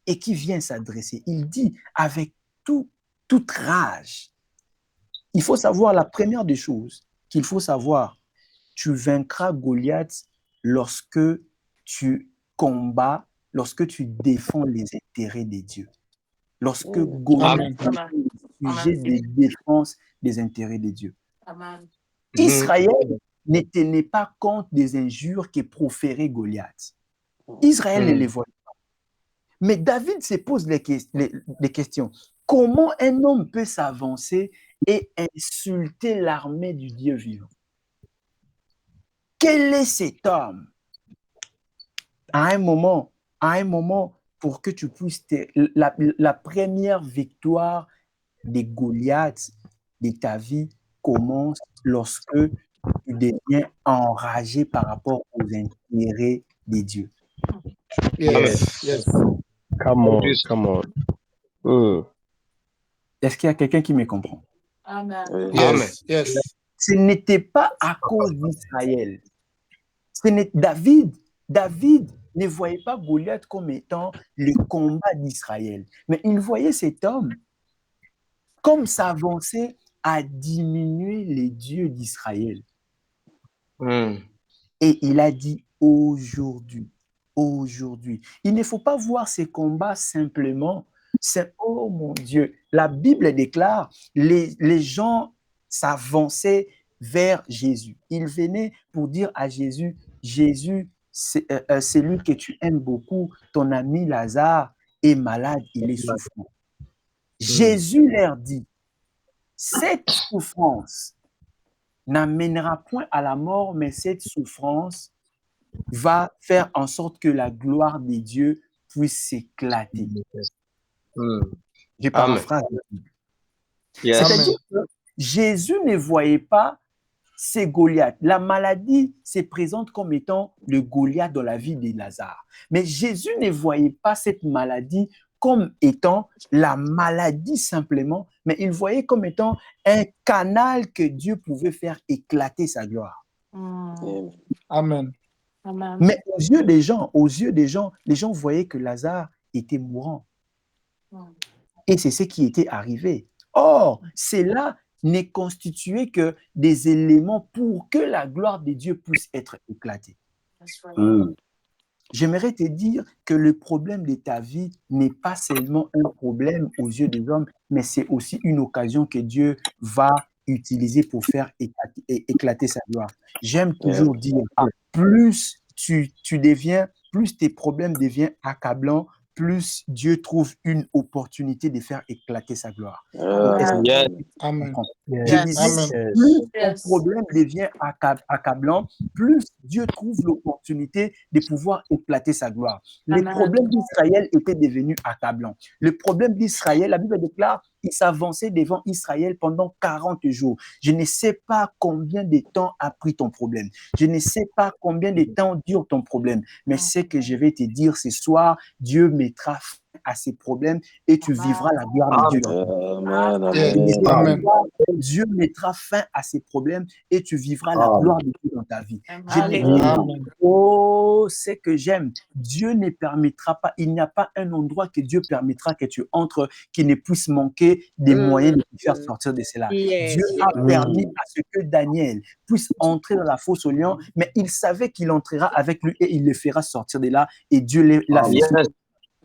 et qui vient s'adresser. Il dit avec toute rage. Il faut savoir la première des choses qu'il faut savoir. Tu vaincras Goliath lorsque tu combats, lorsque tu défends les intérêts de Dieu. Lorsque Goliath est le sujet de défense des intérêts de Dieu. Amen. Israël ne tenait pas compte des injures que proférait Goliath. Israël ne les voyait pas. Mais David se pose les questions. Comment un homme peut s'avancer et insulter l'armée du Dieu vivant? Quel est cet homme? À un moment, pour que tu puisses... La première victoire de Goliath de ta vie commence lorsque tu deviens enragé par rapport aux intérêts de Dieu. Yes. Yes. Come on. Est-ce qu'il y a quelqu'un qui me comprend? Amen. Yes. Yes. Ce n'était pas à cause d'Israël. David ne voyait pas Goliath comme étant le combat d'Israël. Mais il voyait cet homme comme s'avancer à diminuer les dieux d'Israël. Et il a dit aujourd'hui. Il ne faut pas voir ces combats simplement. C'est, oh mon Dieu, la Bible déclare, les gens s'avançaient vers Jésus. Ils venaient pour dire à Jésus, Jésus, c'est lui que tu aimes beaucoup, ton ami Lazare est malade, il est souffrant. Jésus leur dit, cette souffrance n'amènera point à la mort, mais cette souffrance va faire en sorte que la gloire de Dieu puisse s'éclater. Je paraphrase la Bible. C'est-à-dire que Jésus ne voyait pas ces Goliaths. La maladie se présente comme étant le Goliath dans la vie de Lazare. Mais Jésus ne voyait pas cette maladie comme étant la maladie simplement, mais il voyait comme étant un canal que Dieu pouvait faire éclater sa gloire. Amen. Amen. Mais aux yeux des gens, les gens voyaient que Lazare était mourant. Et c'est ce qui était arrivé. Or, cela n'est constitué que des éléments pour que la gloire de Dieu puisse être éclatée. J'aimerais te dire que le problème de ta vie n'est pas seulement un problème aux yeux des hommes, mais c'est aussi une occasion que Dieu va utiliser pour faire éclater sa gloire. J'aime toujours dire, plus plus tes problèmes deviennent accablants, plus Dieu trouve une opportunité de faire éclater sa gloire. Amen. Je disais, plus ton problème devient accablant, plus Dieu trouve l'opportunité de pouvoir éclater sa gloire. Les problèmes d'Israël étaient devenus accablants. Le problème d'Israël, la Bible déclare, il s'avançait devant Israël pendant 40 jours. Je ne sais pas combien de temps a pris ton problème. Je ne sais pas combien de temps dure ton problème. Mais ce que je vais te dire ce soir, Dieu mettra à ses problèmes et tu vivras la gloire de Dieu. Yes. Amen. Dieu mettra fin à ses problèmes et tu vivras la gloire de Dieu dans ta vie. Oh, c'est que j'aime. Dieu ne permettra pas, il n'y a pas un endroit que Dieu permettra que tu entres qui ne puisse manquer des moyens de te faire sortir de cela. Dieu a permis à ce que Daniel puisse entrer dans la fosse au lion, mais il savait qu'il entrera avec lui et il le fera sortir de là et Dieu l'a fait.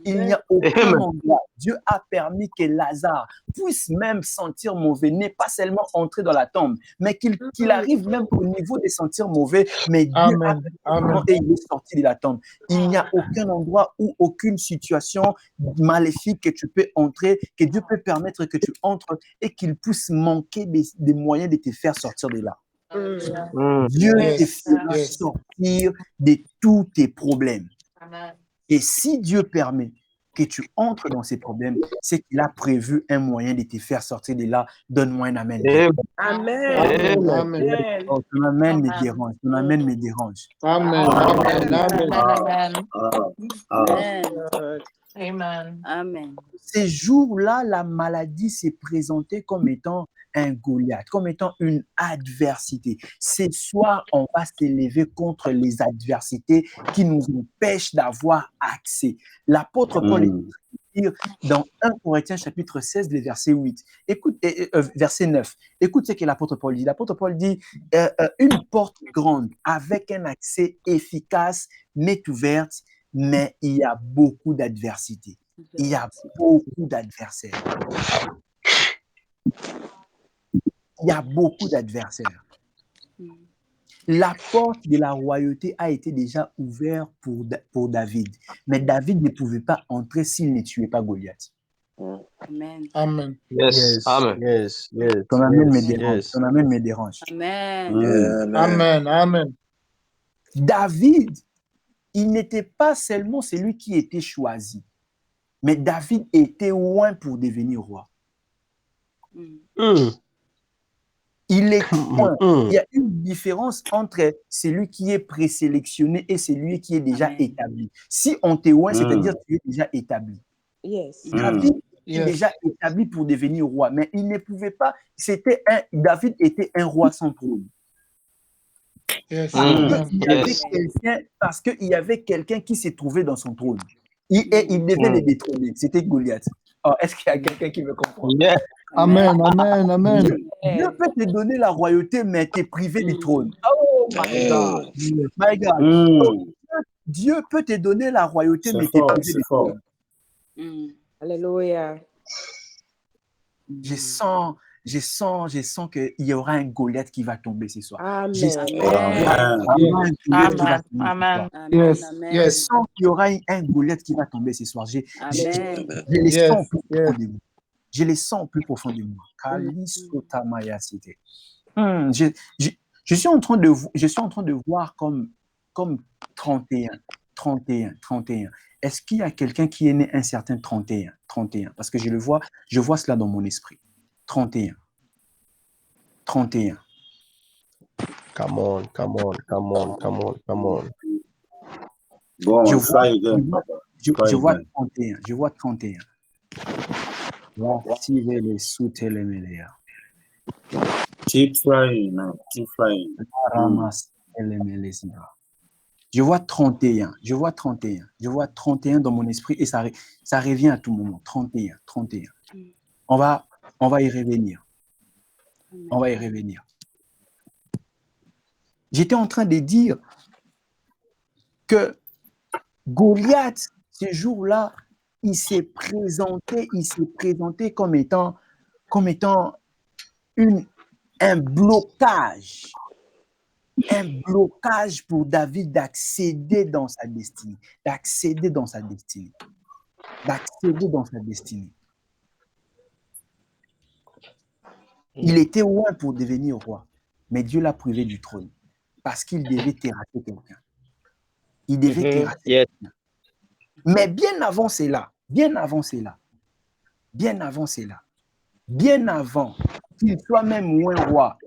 Il n'y a aucun endroit. Dieu a permis que Lazare puisse même sentir mauvais, n'est pas seulement entrer dans la tombe, mais qu'il arrive même au niveau de sentir mauvais, mais Dieu a permis et il est sorti de la tombe. Il n'y a aucun endroit ou aucune situation maléfique que tu peux entrer, que Dieu peut permettre que tu entres et qu'il puisse manquer des moyens de te faire sortir de là. Dieu te fera sortir de tous tes problèmes. Et si Dieu permet que tu entres dans ces problèmes, c'est qu'il a prévu un moyen de te faire sortir de là. Donne-moi un amen. Amen. Ton amen me dérange. Ton amen me dérange. Amen. Ces jours-là, la maladie s'est présentée comme étant un Goliath, comme étant une adversité. Ce soir, on va s'élever contre les adversités qui nous empêchent d'avoir accès. L'apôtre Paul dit dans 1 Corinthiens chapitre 16, le verset 8. Écoute, verset 9. Écoute ce que l'apôtre Paul dit. L'apôtre Paul dit une porte grande avec un accès efficace m'est ouverte, mais il y a beaucoup d'adversités. Il y a beaucoup d'adversaires. Il y a beaucoup d'adversaires. La porte de la royauté a été déjà ouverte pour David. Mais David ne pouvait pas entrer s'il ne tuait pas Goliath. Amen. Yes. Amen. Yes. Ton amen me dérange. Ton amen me dérange. Amen. David, il n'était pas seulement celui qui était choisi, mais David était loin pour devenir roi. Il est loin. Il y a une différence entre celui qui est présélectionné et celui qui est déjà établi. Si on t'est loin, c'est-à-dire que tu es déjà établi. David est déjà établi pour devenir roi, mais il ne pouvait pas. David était un roi sans trône. Parce qu'il y avait quelqu'un qui s'est trouvé dans son trône. Il devait le détrôner. C'était Goliath. Oh, est-ce qu'il y a quelqu'un qui me comprend? Amen. Dieu peut te donner la royauté, mais t'es privé du trône. Oh my God. My God. Dieu peut te donner la royauté, mais t'es privé du trône. Alléluia. Je sens qu'il y aura un Goliath qui va tomber ce soir. Amen. Je sens qu'il y aura un Goliath qui va tomber ce soir. Je les sens plus profond de moi. Je les sens plus profond de moi. Je suis en train de voir comme 31. Est-ce qu'il y a quelqu'un qui est né un certain 31? Parce que je vois cela dans mon esprit. 31. Come on. Bon, je vois 31. Keep flying. Je vois 31. Je vois 31 dans mon esprit et ça revient à tout moment. 31. On va y revenir. J'étais en train de dire que Goliath, ce jour-là, il s'est présenté comme étant un blocage. Un blocage pour David d'accéder dans sa destinée. Il était loin pour devenir roi, mais Dieu l'a privé du trône parce qu'il devait terrasser quelqu'un. Mais bien avant qu'il soit même loin roi.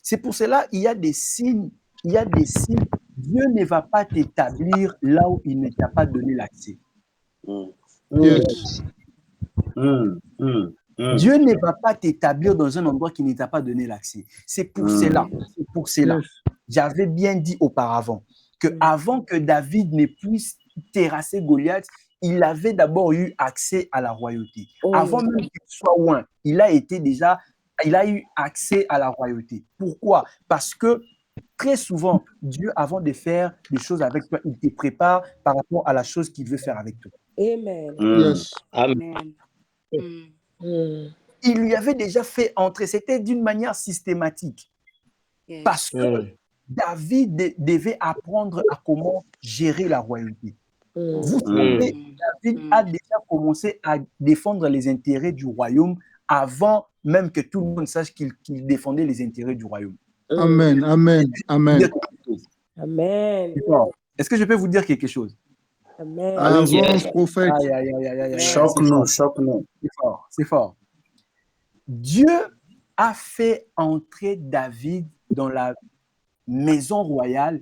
C'est pour cela il y a des signes. Dieu ne va pas t'établir là où il ne t'a pas donné l'accès. Yes. Dieu ne va pas t'établir dans un endroit qui ne t'a pas donné l'accès. C'est pour cela. Yes. J'avais bien dit auparavant que avant que David ne puisse terrasser Goliath, il avait d'abord eu accès à la royauté. Avant même qu'il soit loin, il a eu accès à la royauté. Pourquoi? Parce que très souvent, Dieu, avant de faire des choses avec toi, il te prépare par rapport à la chose qu'il veut faire avec toi. Amen. Yes. Amen. Il lui avait déjà fait entrer, c'était d'une manière systématique. Parce que David devait apprendre à comment gérer la royauté. Vous savez, David a déjà commencé à défendre les intérêts du royaume avant même que tout le monde sache qu'il défendait les intérêts du royaume. Amen, amen, amen. Amen. Est-ce que je peux vous dire quelque chose? Amen. Avance, prophète. Choque-nous. C'est fort. Dieu a fait entrer David dans la maison royale,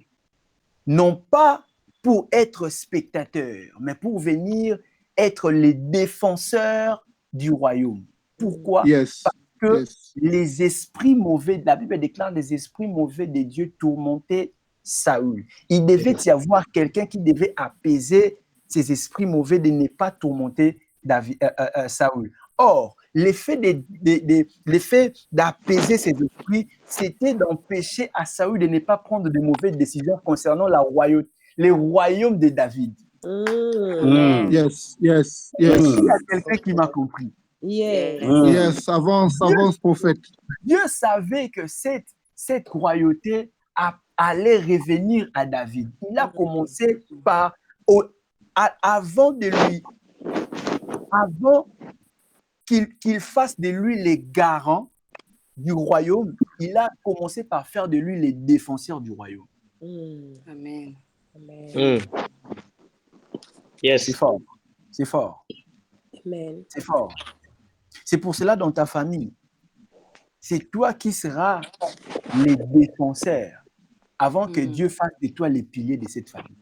non pas pour être spectateur, mais pour venir être les défenseurs du royaume. Pourquoi? Parce que les esprits mauvais, la Bible déclare, les esprits mauvais de Dieu tourmentaient Saül. Il devait y avoir quelqu'un qui devait apaiser ces esprits mauvais de ne pas tourmenter Saül. Or, l'effet d'apaiser ces esprits, c'était d'empêcher à Saül de ne pas prendre de mauvaises décisions concernant les royaumes de David. Yes. Il y a quelqu'un qui m'a compris. Yes, avance, prophète. Dieu savait que cette royauté allait revenir à David. Il a commencé par, avant qu'il fasse de lui les garants du royaume, il a commencé par faire de lui les défenseurs du royaume. Amen. Yes. C'est fort. Amen. C'est fort. C'est pour cela, dans ta famille, c'est toi qui seras les défenseurs avant que Dieu fasse de toi les piliers de cette famille.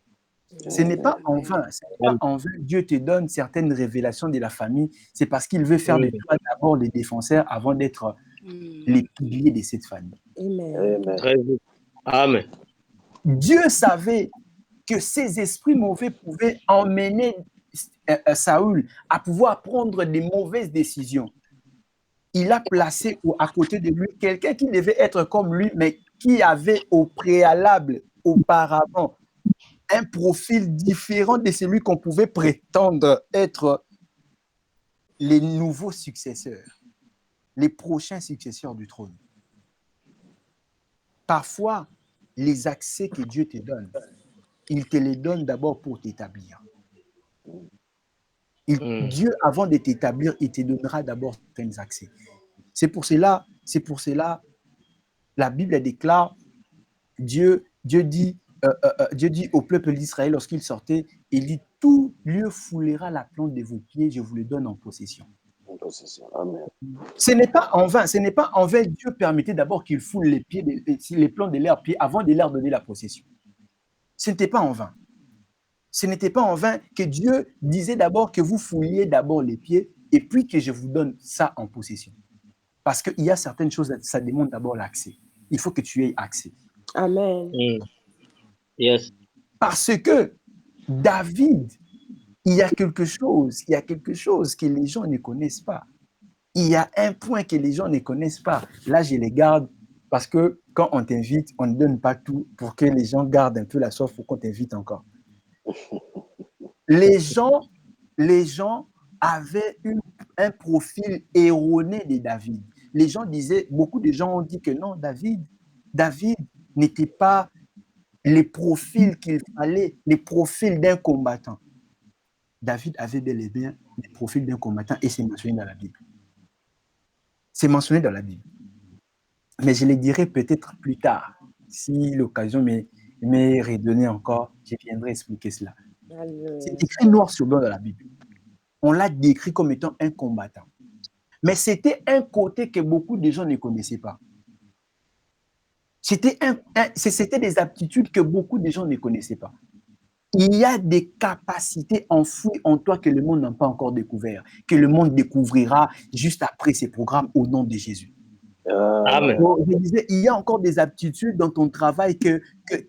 Ce n'est pas en vain. Dieu te donne certaines révélations de la famille. C'est parce qu'il veut faire de toi d'abord les défenseurs avant d'être les piliers de cette famille. Amen. Dieu savait que ces esprits mauvais pouvaient emmener Saül à pouvoir prendre des mauvaises décisions. Il a placé à côté de lui quelqu'un qui devait être comme lui, mais qui avait au préalable, auparavant, un profil différent de celui qu'on pouvait prétendre être les nouveaux successeurs, les prochains successeurs du trône. Parfois, les accès que Dieu te donne, il te les donne d'abord pour t'établir. Dieu, avant de t'établir, il te donnera d'abord certains accès. C'est pour cela, la Bible déclare, Dieu dit au peuple d'Israël lorsqu'il sortait, il dit, tout lieu foulera la plante de vos pieds, je vous le donne en possession. Amen. Ce n'est pas en vain, Dieu permettait d'abord qu'il foule les plantes de leurs pieds avant de leur donner la possession. Ce n'était pas en vain. Ce n'était pas en vain que Dieu disait d'abord que vous fouliez d'abord les pieds et puis que je vous donne ça en possession. Parce qu'il y a certaines choses, ça demande d'abord l'accès. Il faut que tu aies accès. Amen. Yes. Parce que David, il y a quelque chose que les gens ne connaissent pas. Il y a un point que les gens ne connaissent pas. Là, je les garde parce que quand on t'invite, on ne donne pas tout pour que les gens gardent un peu la soif pour qu'on t'invite encore. Les gens avaient un profil erroné de David. Les gens disaient, beaucoup de gens ont dit que non, David n'était pas les profils qu'il fallait, les profils d'un combattant. David avait bel et bien les profils d'un combattant et c'est mentionné dans la Bible. C'est mentionné dans la Bible. Mais je le dirai peut-être plus tard. Si l'occasion m'est redonnée encore, je viendrai expliquer cela. C'est écrit noir sur blanc dans la Bible. On l'a décrit comme étant un combattant. Mais c'était un côté que beaucoup de gens ne connaissaient pas. C'était des aptitudes que beaucoup de gens ne connaissaient pas. Il y a des capacités enfouies en toi que le monde n'a pas encore découvert, que le monde découvrira juste après ces programmes au nom de Jésus. Amen. Donc, je disais, il y a encore des aptitudes dans ton travail que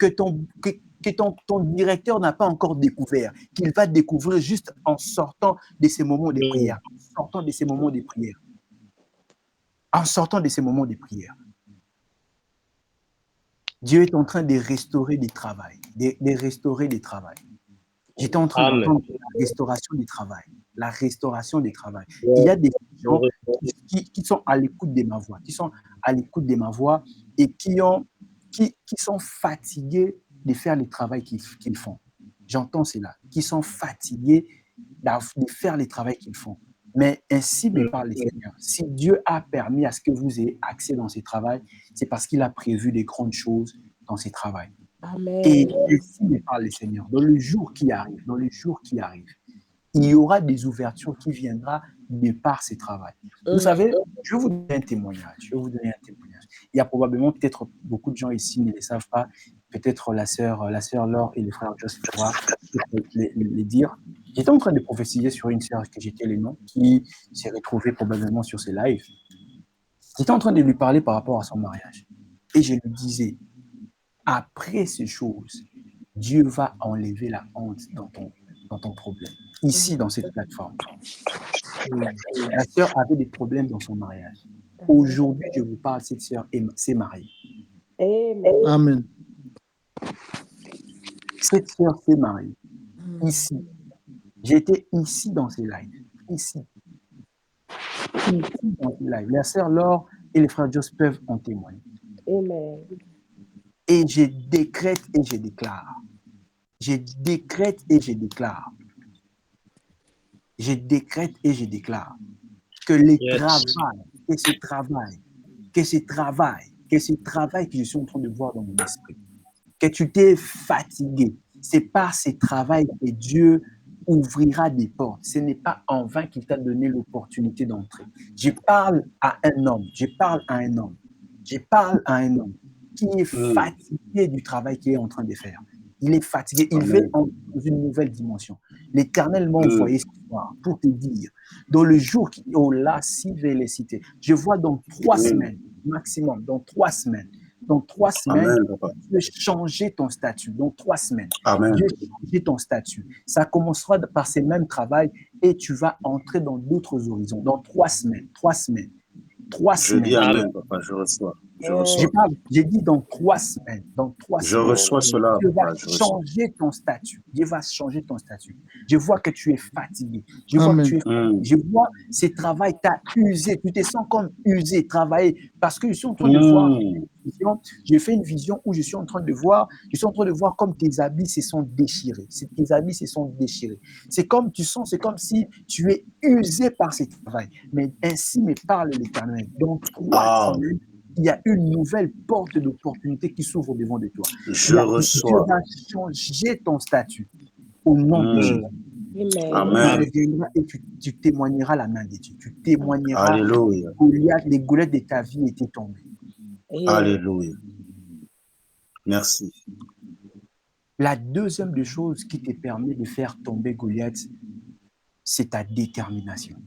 ton directeur n'a pas encore découvert, qu'il va découvrir juste en sortant de ces moments de prière, en sortant de ces moments de prière. En sortant de ces moments de prière. Dieu est en train de restaurer du travail, de restaurer du travail. J'étais en train d'entendre la restauration du travail, la restauration du travail. Il y a des gens qui sont à l'écoute de ma voix, qui sont à l'écoute de ma voix et qui sont fatigués de faire le travail qu'ils font. J'entends cela, qui sont fatigués de faire le travail qu'ils font. Mais ainsi me parle le Seigneur. Si Dieu a permis à ce que vous ayez accès dans ce travail, c'est parce qu'il a prévu des grandes choses dans ce travail. Amen. Et ainsi me parle le Seigneur. Dans le jour qui arrive, il y aura des ouvertures qui viendront de par ce travail. Vous savez, je vais vous donner un témoignage. Il y a probablement peut-être beaucoup de gens ici ne le savent pas. Peut-être la sœur Laure et les frères Joseph pourra les dire. J'étais en train de prophétiser sur une sœur que j'étais le nom, qui s'est retrouvée probablement sur ces lives. J'étais en train de lui parler par rapport à son mariage. Et je lui disais, après ces choses, Dieu va enlever la honte dans ton problème. Ici, dans cette plateforme. La sœur avait des problèmes dans son mariage. Aujourd'hui, je vous parle, cette sœur s'est mariée. Amen. Cette sœur s'est mariée. Ici. J'étais ici dans ces lives. Ici dans ces lives. La sœur Laure et les frères Jos peuvent en témoigner. Amen. Et je décrète et je déclare. Je décrète et je déclare. Je décrète et je déclare que le travail, que ce travail que je suis en train de voir dans mon esprit, que tu t'es fatigué, c'est par ce travail que Dieu ouvrira des portes. Ce n'est pas en vain qu'il t'a donné l'opportunité d'entrer. Je parle à un homme qui est fatigué du travail qu'il est en train de faire. Il est fatigué, il veut entrer dans une nouvelle dimension. L'Éternel m'a envoyé ce soir pour te dire, dans le jour qui je vois dans 3 semaines, maximum, dans 3 semaines, tu veux changer ton statut. Dans 3 semaines, tu veux changer ton statut. Ça commencera par ce même travail et tu vas entrer dans d'autres horizons. Dans 3 semaines. Je dis amen, papa, je reçois. J'ai dit dans 3 semaines. Je reçois cela. Dieu va changer ton statut. Dieu va changer ton statut. Je vois que tu es fatigué. Je vois ce travail t'a usé. Tu te sens comme usé, travailler. Parce que je suis en train de voir j'ai fait une vision où je suis en train de voir comme tes habits se sont déchirés. Tes habits se sont déchirés. C'est comme si tu es usé par ce travail. Mais ainsi me parle l'Éternel. Dans 3 semaines, il y a une nouvelle porte d'opportunité qui s'ouvre devant de toi. Je reçois. Dieu va changer ton statut au nom de Jésus. Amen. Et tu témoigneras la main de Dieu. Tu témoigneras. Alléluia. Les goulettes de ta vie étaient tombées. Alléluia. Merci. La deuxième des choses qui te permet de faire tomber Goliath, c'est ta détermination.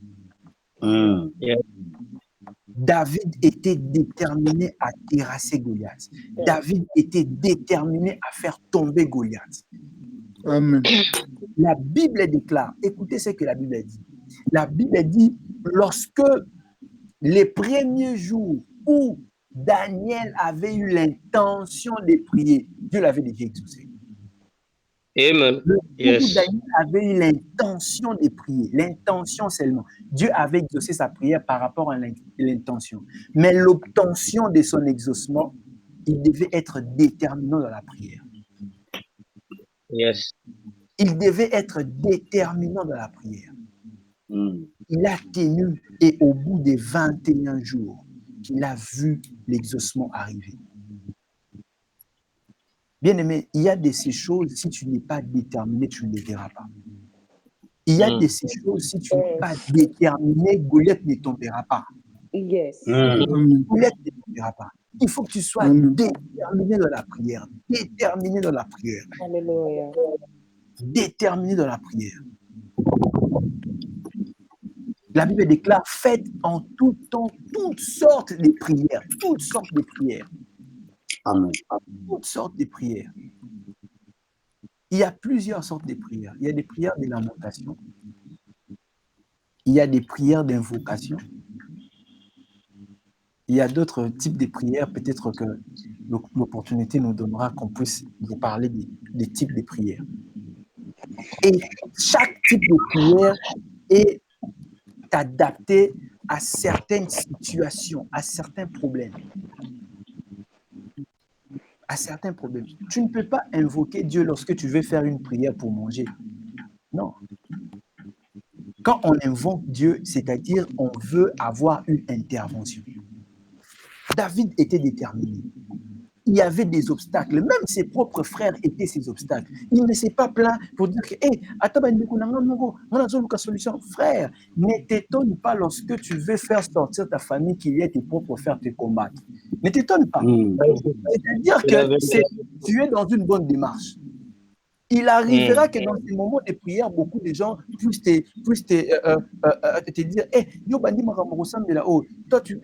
David était déterminé à terrasser Goliath. David était déterminé à faire tomber Goliath. Amen. La Bible déclare, écoutez ce que la Bible dit. La Bible dit, lorsque les premiers jours où Daniel avait eu l'intention de prier, Dieu l'avait déjà exaucé. Amen. Yes. Daniel avait eu l'intention de prier, l'intention seulement. Dieu avait exaucé sa prière par rapport à l'intention. Mais l'obtention de son exaucement, il devait être déterminant dans la prière. Yes. Il devait être déterminant dans la prière. Il a tenu et au bout des 21 jours, il a vu l'exaucement arriver. Bien-aimé, il y a de ces choses, si tu n'es pas déterminé, tu ne les verras pas. Il y a de ces choses, si tu n'es pas déterminé, Goliath ne tombera pas. Yes. Goliath ne tombera pas. Il faut que tu sois déterminé dans la prière. Déterminé dans la prière. Alléluia. déterminé dans la prière. La Bible déclare, faites en tout temps toutes sortes de prières. Toutes sortes de prières. Amen. Toutes sortes de prières. Il y a plusieurs sortes de prières. Il y a des prières de lamentation. Il y a des prières d'invocation. Il y a d'autres types de prières. Peut-être que l'opportunité nous donnera qu'on puisse vous parler des types de prières. Et chaque type de prière est adapté à certaines situations, à certains problèmes. À certains problèmes. Tu ne peux pas invoquer Dieu lorsque tu veux faire une prière pour manger. Non. Quand on invoque Dieu, c'est-à-dire on veut avoir une intervention. David était déterminé. Il y avait des obstacles. Même ses propres frères étaient ses obstacles. Il ne s'est pas plaint pour dire que, solution. Frère, ne t'étonne pas lorsque tu veux faire sortir ta famille qu'il y ait tes propres frères te combattre. Ne t'étonne pas. C'est-à-dire que tu es dans une bonne démarche. Il arrivera que dans ces moments de prière, beaucoup de gens puissent te dire, yo bandi makamorosan de là-haut. Toi, tu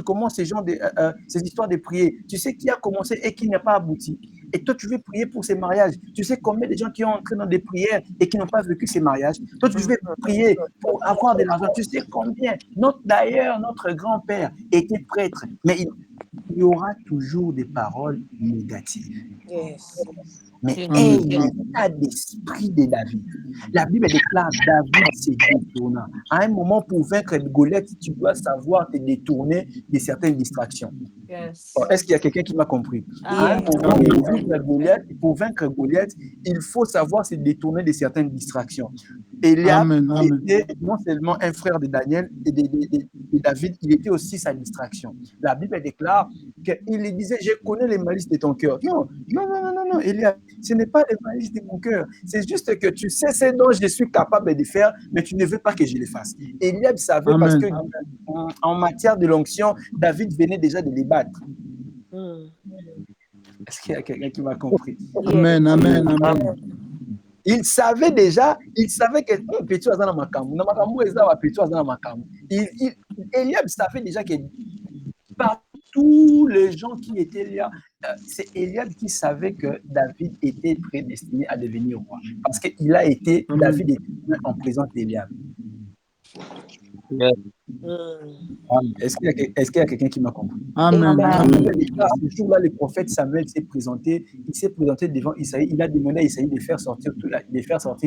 commences ces histoires de prier. Tu sais qui a commencé et qui n'a pas abouti. Et toi, tu veux prier pour ces mariages. Tu sais combien de gens qui ont entré dans des prières et qui n'ont pas vécu ces mariages. Toi, tu veux prier pour avoir de l'argent. Tu sais combien. D'ailleurs, notre grand-père était prêtre. Mais il y aura toujours des paroles négatives. Yes. Mais l'état d'esprit de David. La Bible déclare David s'est détourné. À un moment, pour vaincre Goliath, tu dois savoir te détourner de certaines distractions. Yes. Est-ce qu'il y a quelqu'un qui m'a compris? À un moment, pour vaincre Goliath, il faut savoir se détourner de certaines distractions. Eliab était non seulement un frère de Daniel et de David, il était aussi sa distraction. La Bible déclare qu'il lui disait, je connais les malices de ton cœur. Non, Eliab, ce n'est pas les malices de mon cœur. C'est juste que tu sais ce dont je suis capable de faire, mais tu ne veux pas que je le fasse. Eliab savait parce que en matière de l'onction, David venait déjà de les battre. Est-ce qu'il y a quelqu'un qui m'a compris? Amen. Il savait que Eliab savait déjà que par tous les gens qui étaient là, c'est Eliab qui savait que David était prédestiné à devenir roi. Parce que David était en présence d'Eliab. Est-ce qu'il y a quelqu'un qui m'a compris? Amen. Ce jour-là, le prophète Samuel s'est présenté devant Isaïe. Il a demandé à Isaïe de faire sortir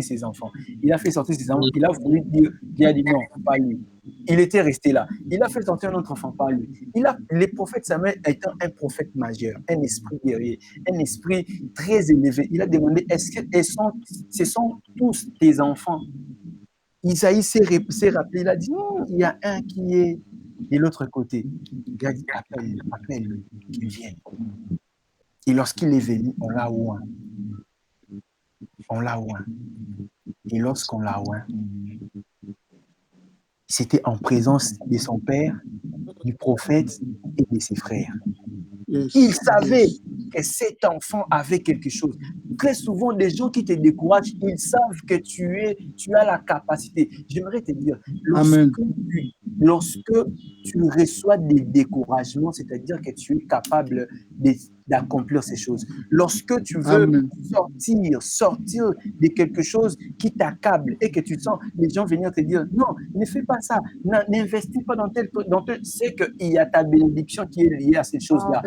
ses enfants. Il a fait sortir ses enfants. Il a voulu dire, il a dit non, pas lui. Il était resté là. Il a fait sortir un autre enfant, pas lui. Le prophète Samuel étant un prophète majeur, un esprit guerrier, un esprit très élevé. Il a demandé, est-ce que ce sont tous tes enfants? Isaïe s'est rappelé, il a dit, non, il y a un qui est de l'autre côté. Il a dit, appelle-le, qu'il vienne. Et lorsqu'il est venu, on l'a oint. Et lorsqu'on l'a oint, c'était en présence de son père, du prophète et de ses frères. Il savait que cet enfant avait quelque chose. Très souvent, des gens qui te découragent, ils savent que tu as la capacité. J'aimerais te dire, lorsque tu reçois des découragements, c'est-à-dire que tu es capable d'accomplir ces choses. Lorsque tu veux sortir de quelque chose qui t'accable et que tu sens les gens venir te dire, non, ne fais pas ça, n'investis pas dans tel, c'est qu'il y a ta bénédiction qui est liée à ces choses-là.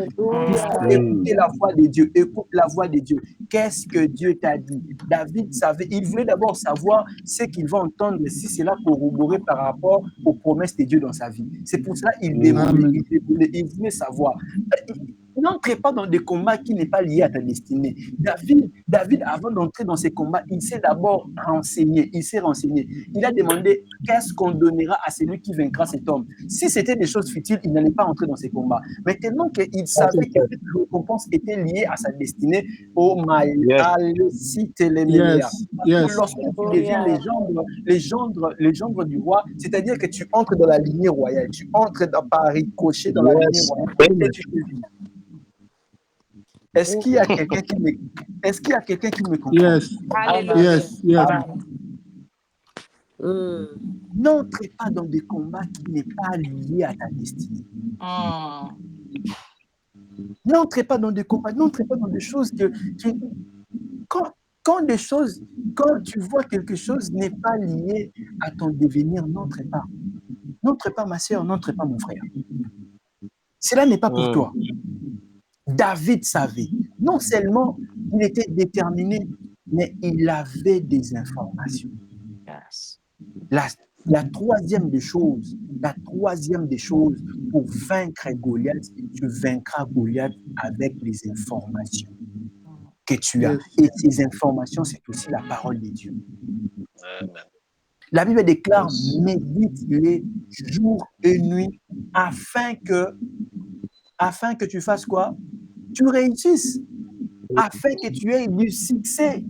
Écoutez la voix de Dieu, écoute la voix de Dieu. Qu'est-ce que Dieu t'a dit? David savait, il voulait d'abord savoir ce qu'il va entendre, si cela corroboré par rapport aux promesses de Dieu dans sa vie. C'est pour cela qu'il demandait, il voulait savoir. N'entrez pas dans des combats qui n'est pas lié à ta destinée. David, avant d'entrer dans ces combats, il s'est d'abord renseigné. Il a demandé qu'est-ce qu'on donnera à celui qui vaincra cet homme. Si c'était des choses futiles, il n'allait pas entrer dans ces combats. Mais tellement qu'il savait que cette récompense était liée à sa destinée, au Maïal, cite les médias. Lorsque tu deviens les gendres du roi, c'est-à-dire que tu entres dans la lignée royale, tu entres par ricochet dans la lignée royale, et tu deviens. Est-ce qu'il y a quelqu'un qui me, est-ce qu'il y a quelqu'un qui me comprend? Yes. Alléluia. Yes. Yes. N'entrez pas dans des combats qui n'est pas liés à ta destinée. N'entrez pas dans des combats, n'entrez pas dans des choses quand des choses, quand tu vois quelque chose n'est pas lié à ton devenir, n'entrez pas. N'entrez pas, ma soeur, n'entrez pas, mon frère. Cela n'est pas pour toi. David savait. Non seulement il était déterminé, mais il avait des informations. La troisième des choses, pour vaincre Goliath, tu vaincras Goliath avec les informations que tu as. Et ces informations, c'est aussi la parole de Dieu. La Bible déclare, médite-les jour et nuit afin que tu fasses quoi? Tu réussisses, afin que tu aies du succès.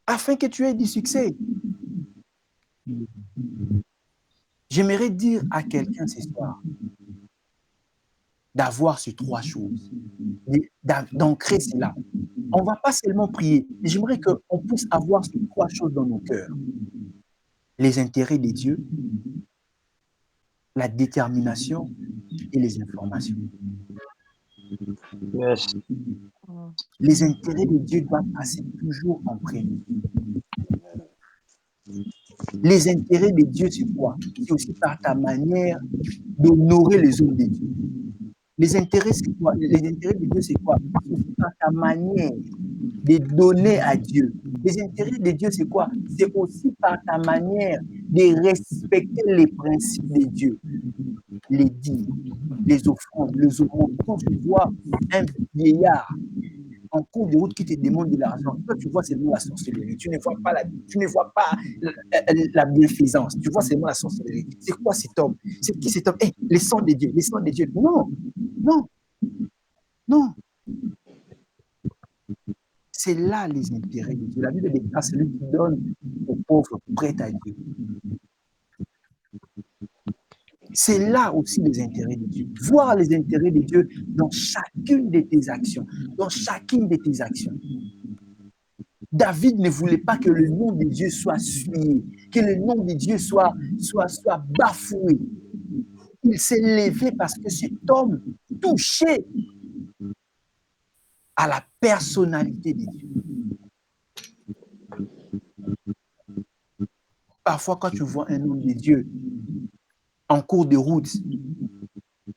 Afin que tu aies du succès. J'aimerais dire à quelqu'un ce soir d'avoir ces trois choses, d'ancrer cela. On ne va pas seulement prier, mais j'aimerais qu'on puisse avoir ces trois choses dans nos cœurs. Les intérêts des dieux, la détermination et les informations. Yes. Les intérêts des dieux doivent passer toujours en premier. Les intérêts des dieux, c'est quoi? C'est aussi par ta manière d'honorer les hommes de Dieu. Les intérêts, c'est quoi? Les intérêts de Dieu, c'est quoi? C'est aussi par ta manière de donner à Dieu. Les intérêts de Dieu, c'est quoi? C'est aussi par ta manière de respecter les principes de Dieu. Les dîmes, les offrandes, les aumônes. Quand tu vois un vieillard en cours de route qui te demande de l'argent, toi tu vois seulement la sorcellerie, tu ne vois pas la bienfaisance, tu vois seulement la sorcellerie. C'est quoi cet homme? C'est qui cet homme? Hey, les sangs de Dieu, les sangs de Dieu. Non. C'est là les intérêts de Dieu. La Bible déclare celui qui donne aux pauvres prêt à Dieu. C'est là aussi les intérêts de Dieu. Voir les intérêts de Dieu dans chacune de tes actions. Dans chacune de tes actions. David ne voulait pas que le nom de Dieu soit souillé, que le nom de Dieu soit bafoué. Il s'est levé parce que cet homme touchait à la personnalité de Dieu. Parfois, quand tu vois un homme de Dieu en cours de route,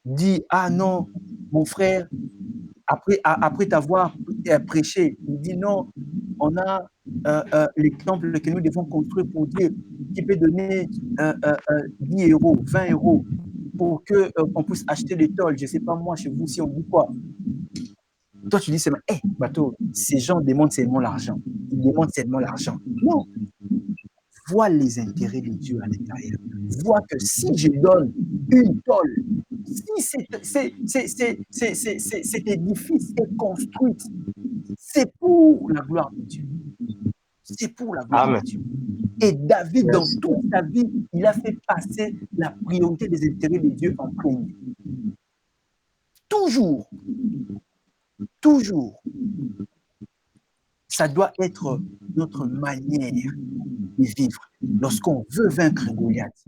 dit « Ah non, mon frère, après t'avoir prêché, il dit non, on a les temples que nous devons construire pour Dieu, qui peut donner 10 euros, 20 euros, pour qu'on puisse acheter des tôles. Je ne sais pas moi, chez vous, si on dit quoi. Toi, tu dis seulement, hé, bateau, ces gens demandent seulement l'argent. Ils demandent seulement l'argent. Non. Vois les intérêts de Dieu à l'intérieur. Vois que si je donne une tôle, si cet édifice est construit, c'est pour la gloire de Dieu. C'est pour la gloire de Dieu. Et David, dans toute sa vie, il a fait passer la priorité des intérêts de Dieu en premier. Toujours. Toujours. Ça doit être notre manière de vivre. Lorsqu'on veut vaincre Goliath,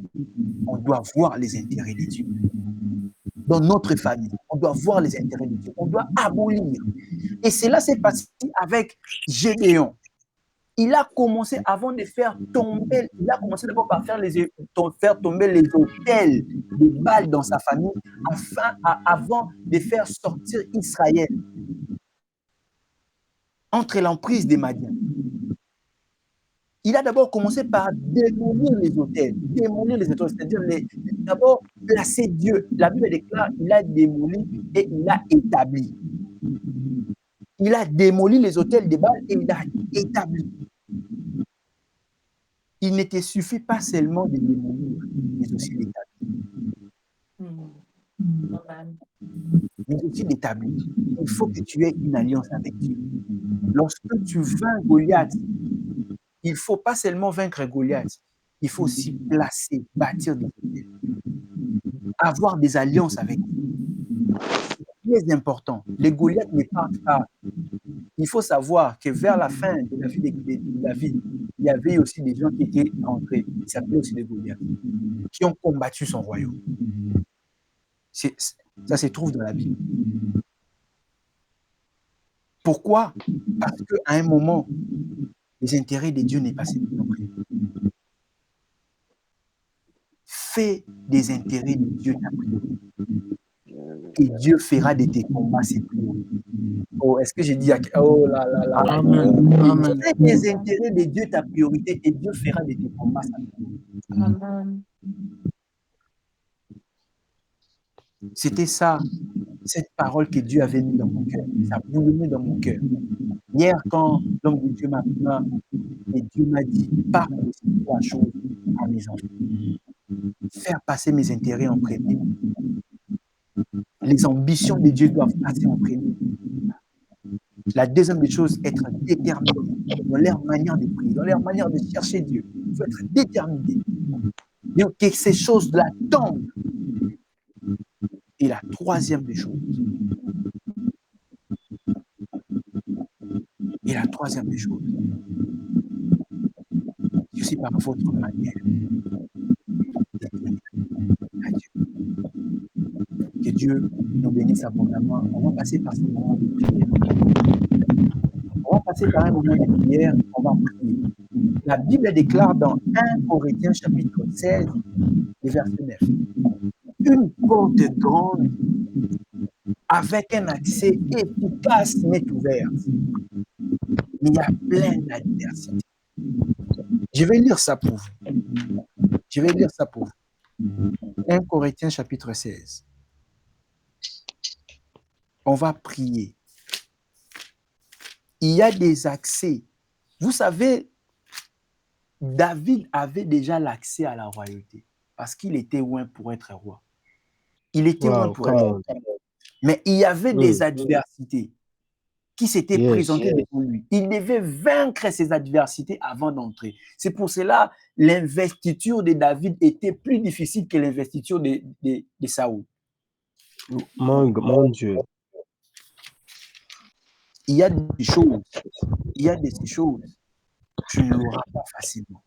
on doit voir les intérêts de Dieu. Dans notre famille, on doit voir les intérêts de Dieu. On doit abolir. Et cela s'est passé avec Gédéon. Il a commencé avant de faire tomber, il a commencé d'abord par faire tomber les autels de Baal dans sa famille avant de faire sortir Israël entre l'emprise des Madians. Il a d'abord commencé par démolir les autels, c'est-à-dire d'abord placer Dieu. La Bible déclare qu'il a démoli et il a établi. Il a démoli les autels de Baal et il a établi. Il ne te suffit pas seulement de démolir, mais aussi d'établir. Mais aussi d'établir. Il faut que tu aies une alliance avec Dieu. Lorsque tu vaincs Goliath, il ne faut pas seulement vaincre Goliath, il faut aussi placer, bâtir des autels, avoir des alliances avec Dieu. très important. Les Goliaths ne partent pas. Il faut savoir que vers la fin de la vie de David, il y avait aussi des gens qui étaient entrés, qui s'appelaient aussi les Goliaths, qui ont combattu son royaume. Ça se trouve dans la Bible. Pourquoi? Parce qu'à un moment, les intérêts de Dieu n'est pas passé. Fais des intérêts de Dieu ta priorité. Et Dieu fera de tes combats ses priorités. Oh, est-ce que j'ai dit... Oh là là là. Amen. Amen. Fais des intérêts de Dieu ta priorité et Dieu fera de tes combats sa priorité. Amen. C'était ça, cette parole que Dieu avait mis dans mon cœur. Ça a boulonné dans mon cœur. Hier, quand l'homme de Dieu m'a et Dieu m'a dit, parle de ces trois choses à mes enfants. Faire passer mes intérêts en premier. Les ambitions de Dieu doivent passer en premier. La deuxième des choses, être déterminé dans leur manière de prier, dans leur manière de chercher Dieu. Il faut être déterminé. Donc, que ces choses-là tombent. Et la troisième des choses, je suis par votre manière à Dieu. Que Dieu nous bénisse abondamment. On va passer par ce moment de prière. On va passer par un moment de prière, on va prier. La Bible déclare dans 1 Corinthiens chapitre 16, verset 9, une porte grande avec un accès efficace m'est ouverte. Mais il y a plein d'adversités. Je vais lire ça pour vous. 1 Corinthiens chapitre 16. On va prier. Il y a des accès. Vous savez, David avait déjà l'accès à la royauté parce qu'il était loin pour être roi. Il était loin pour être roi. Mais il y avait des adversités qui s'étaient présentées devant lui. Il devait vaincre ces adversités avant d'entrer. C'est pour cela l'investiture de David était plus difficile que l'investiture de Saoul. Mon Dieu. Il y a des choses, tu ne l'auras pas facilement.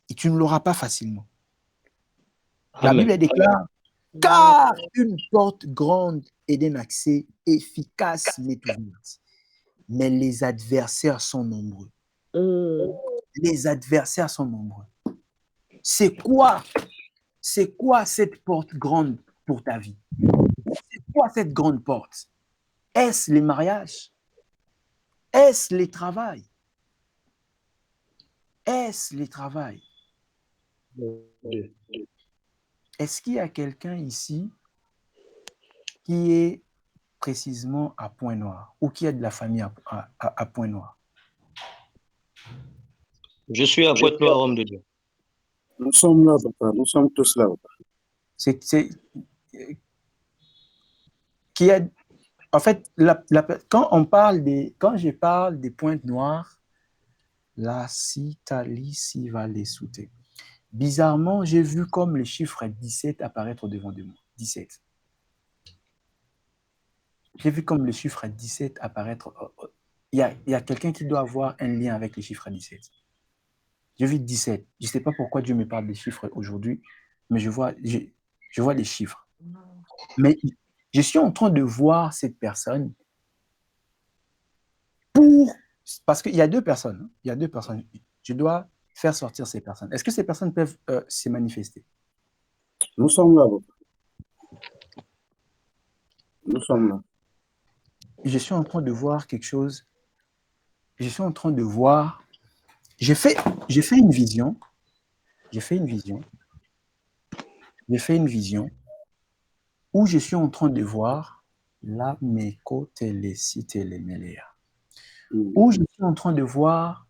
Et tu ne l'auras pas facilement. La Bible déclare, car une porte grande et d'un accès efficace m'est ouverte. Mais les adversaires sont nombreux. Les adversaires sont nombreux. C'est quoi cette porte grande pour ta vie? C'est quoi cette grande porte? Est-ce les mariages? Est-ce les travail? Est-ce les travail? Est-ce qu'il y a quelqu'un ici qui est précisément à Pointe-Noire ou qui a de la famille à Pointe-Noire? Je suis à Pointe-Noire, homme de Dieu. Nous sommes là, papa. Nous sommes tous là, papa. En fait, quand je parle des Pointe-Noires, la Citali si va les sauter. Bizarrement, j'ai vu comme le chiffre 17 apparaître devant de moi. 17. J'ai vu comme le chiffre 17 apparaître. Il y a quelqu'un qui doit avoir un lien avec le chiffre 17. J'ai vu 17. Je ne sais pas pourquoi Dieu me parle des chiffres aujourd'hui, mais je vois les chiffres. Mais je suis en train de voir cette personne parce qu'il y a deux personnes. Il y a deux personnes. Je dois faire sortir ces personnes. Est-ce que ces personnes peuvent se manifester? Nous sommes là, papa. Nous sommes là. Je suis en train de voir quelque chose. Je suis en train de voir. J'ai fait une vision. J'ai fait une vision où je suis en train de voir la Meko Télécite les Méléa. Où je suis en train de voir.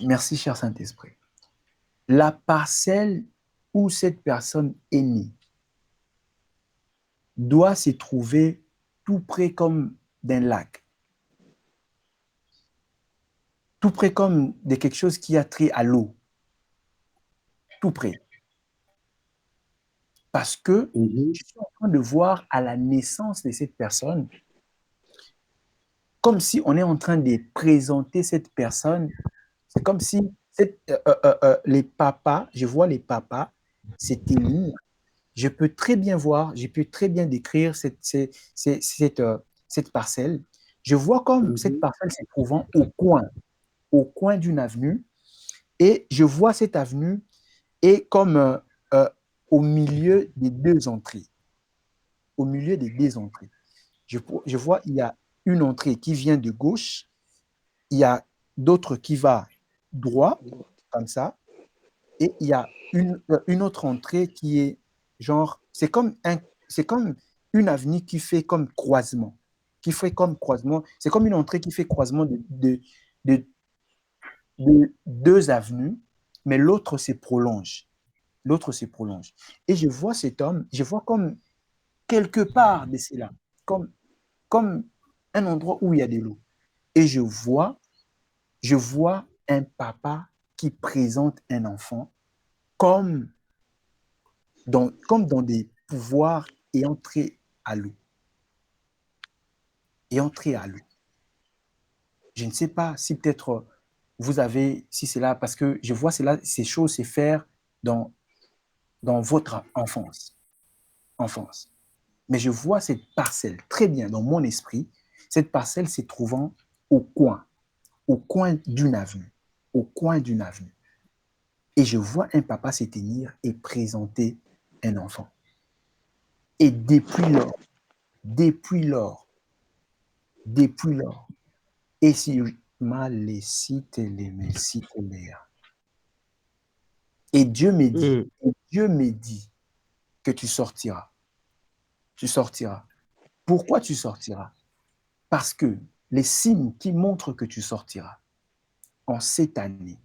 Merci, cher Saint-Esprit. La parcelle où cette personne est née doit se trouver tout près comme d'un lac. Tout près comme de quelque chose qui a trait à l'eau. Tout près. Parce que je suis en train de voir à la naissance de cette personne, comme si on est en train de présenter cette personne. C'est comme si les papas, je vois les papas s'éteindre. Je peux très bien voir, je peux très bien décrire cette parcelle. Je vois comme cette parcelle se trouvant au coin d'une avenue, et je vois cette avenue et comme au milieu des deux entrées. Au milieu des deux entrées. Je vois, il y a une entrée qui vient de gauche, il y a d'autres qui va droit, comme ça, et il y a une autre entrée qui est genre, c'est comme une avenue qui fait comme croisement. C'est comme une entrée qui fait croisement de deux avenues, mais l'autre se prolonge. Et je vois cet homme, je vois comme quelque part de cela, comme un endroit où il y a de l'eau. Et je vois un papa qui présente un enfant comme dans des pouvoirs et entrer à l'eau. Je ne sais pas si peut-être vous avez, si c'est là, parce que je vois ces choses se faire dans votre enfance. Mais je vois cette parcelle très bien dans mon esprit, cette parcelle se trouvant au coin d'une avenue. Et je vois un papa se tenir et présenter un enfant. Et depuis lors, et si et Dieu me dit que tu sortiras. Pourquoi tu sortiras? Parce que les signes qui montrent que tu sortiras en cette année,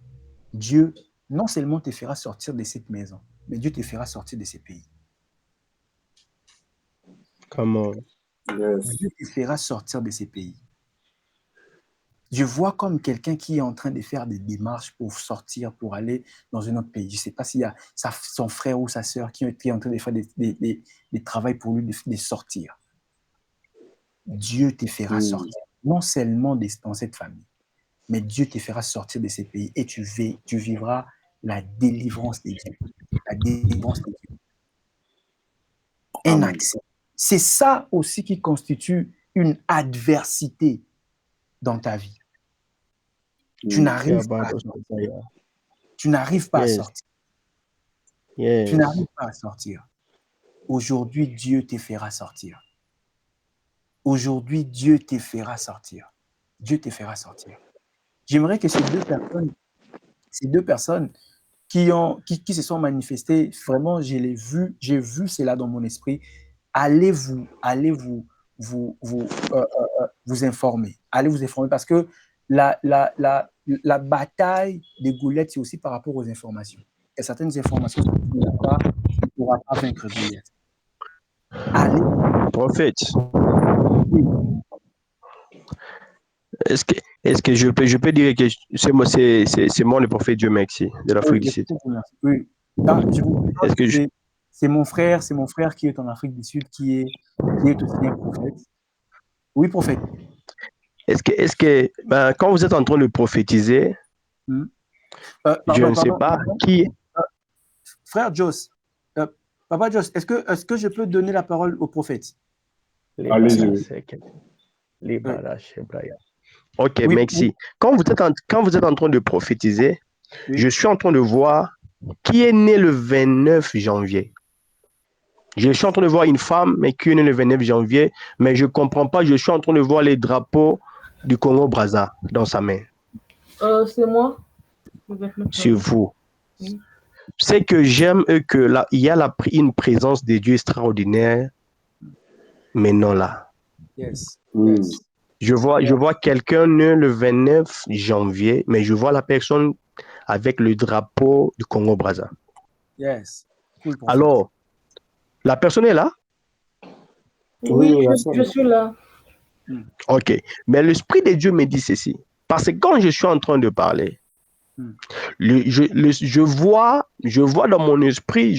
Dieu non seulement te fera sortir de cette maison, mais Dieu te fera sortir de ce pays. Come on. Yes. Dieu te fera sortir de ces pays. Je vois comme quelqu'un qui est en train de faire des démarches pour sortir, pour aller dans un autre pays. Je ne sais pas s'il y a son frère ou sa sœur qui est en train de faire des travaux pour lui de sortir. Dieu te fera sortir, non seulement dans cette famille, mais Dieu te fera sortir de ces pays et tu vivras la délivrance de Dieu. Un accès. C'est ça aussi qui constitue une adversité dans ta vie. Tu n'arrives pas à sortir. Tu n'arrives pas à sortir. Aujourd'hui, Dieu te fera sortir. J'aimerais que ces deux personnes qui se sont manifestées, vraiment, j'ai vu cela dans mon esprit. Allez vous informer. Allez vous informer parce que la bataille de Goliath, c'est aussi par rapport aux informations. Et certaines informations, tu ne pourras pas vaincre Goliath. Allez. Prophète. Est-ce que je peux dire que c'est moi le prophète Dieu merci de l'Afrique du Sud? Oui. C'est mon frère qui est en Afrique du Sud qui est aussi un prophète. Oui, prophète. Est-ce que quand vous êtes en train de prophétiser, je ne sais pas qui. Frère Jos, Papa Jos, est-ce que je peux donner la parole au prophète? Allez-y. Ok, oui, merci. Quand vous êtes en train de prophétiser, je suis en train de voir qui est né le 29 janvier. Je suis en train de voir une femme, mais qui est née le 29 janvier, mais je ne comprends pas, je suis en train de voir les drapeaux du Congo-Brazza dans sa main. C'est moi. C'est vous. Oui. C'est que j'aime que là, il y a une présence de Dieu extraordinaire, mais non là. Yes. Je vois quelqu'un né le 29 janvier, mais je vois la personne avec le drapeau du Congo-Brazza. Yes. Cool. Alors, la personne est là? Oui, je suis là. Ok. Mais l'Esprit de Dieu me dit ceci. Parce que quand je suis en train de parler, je vois dans mon esprit,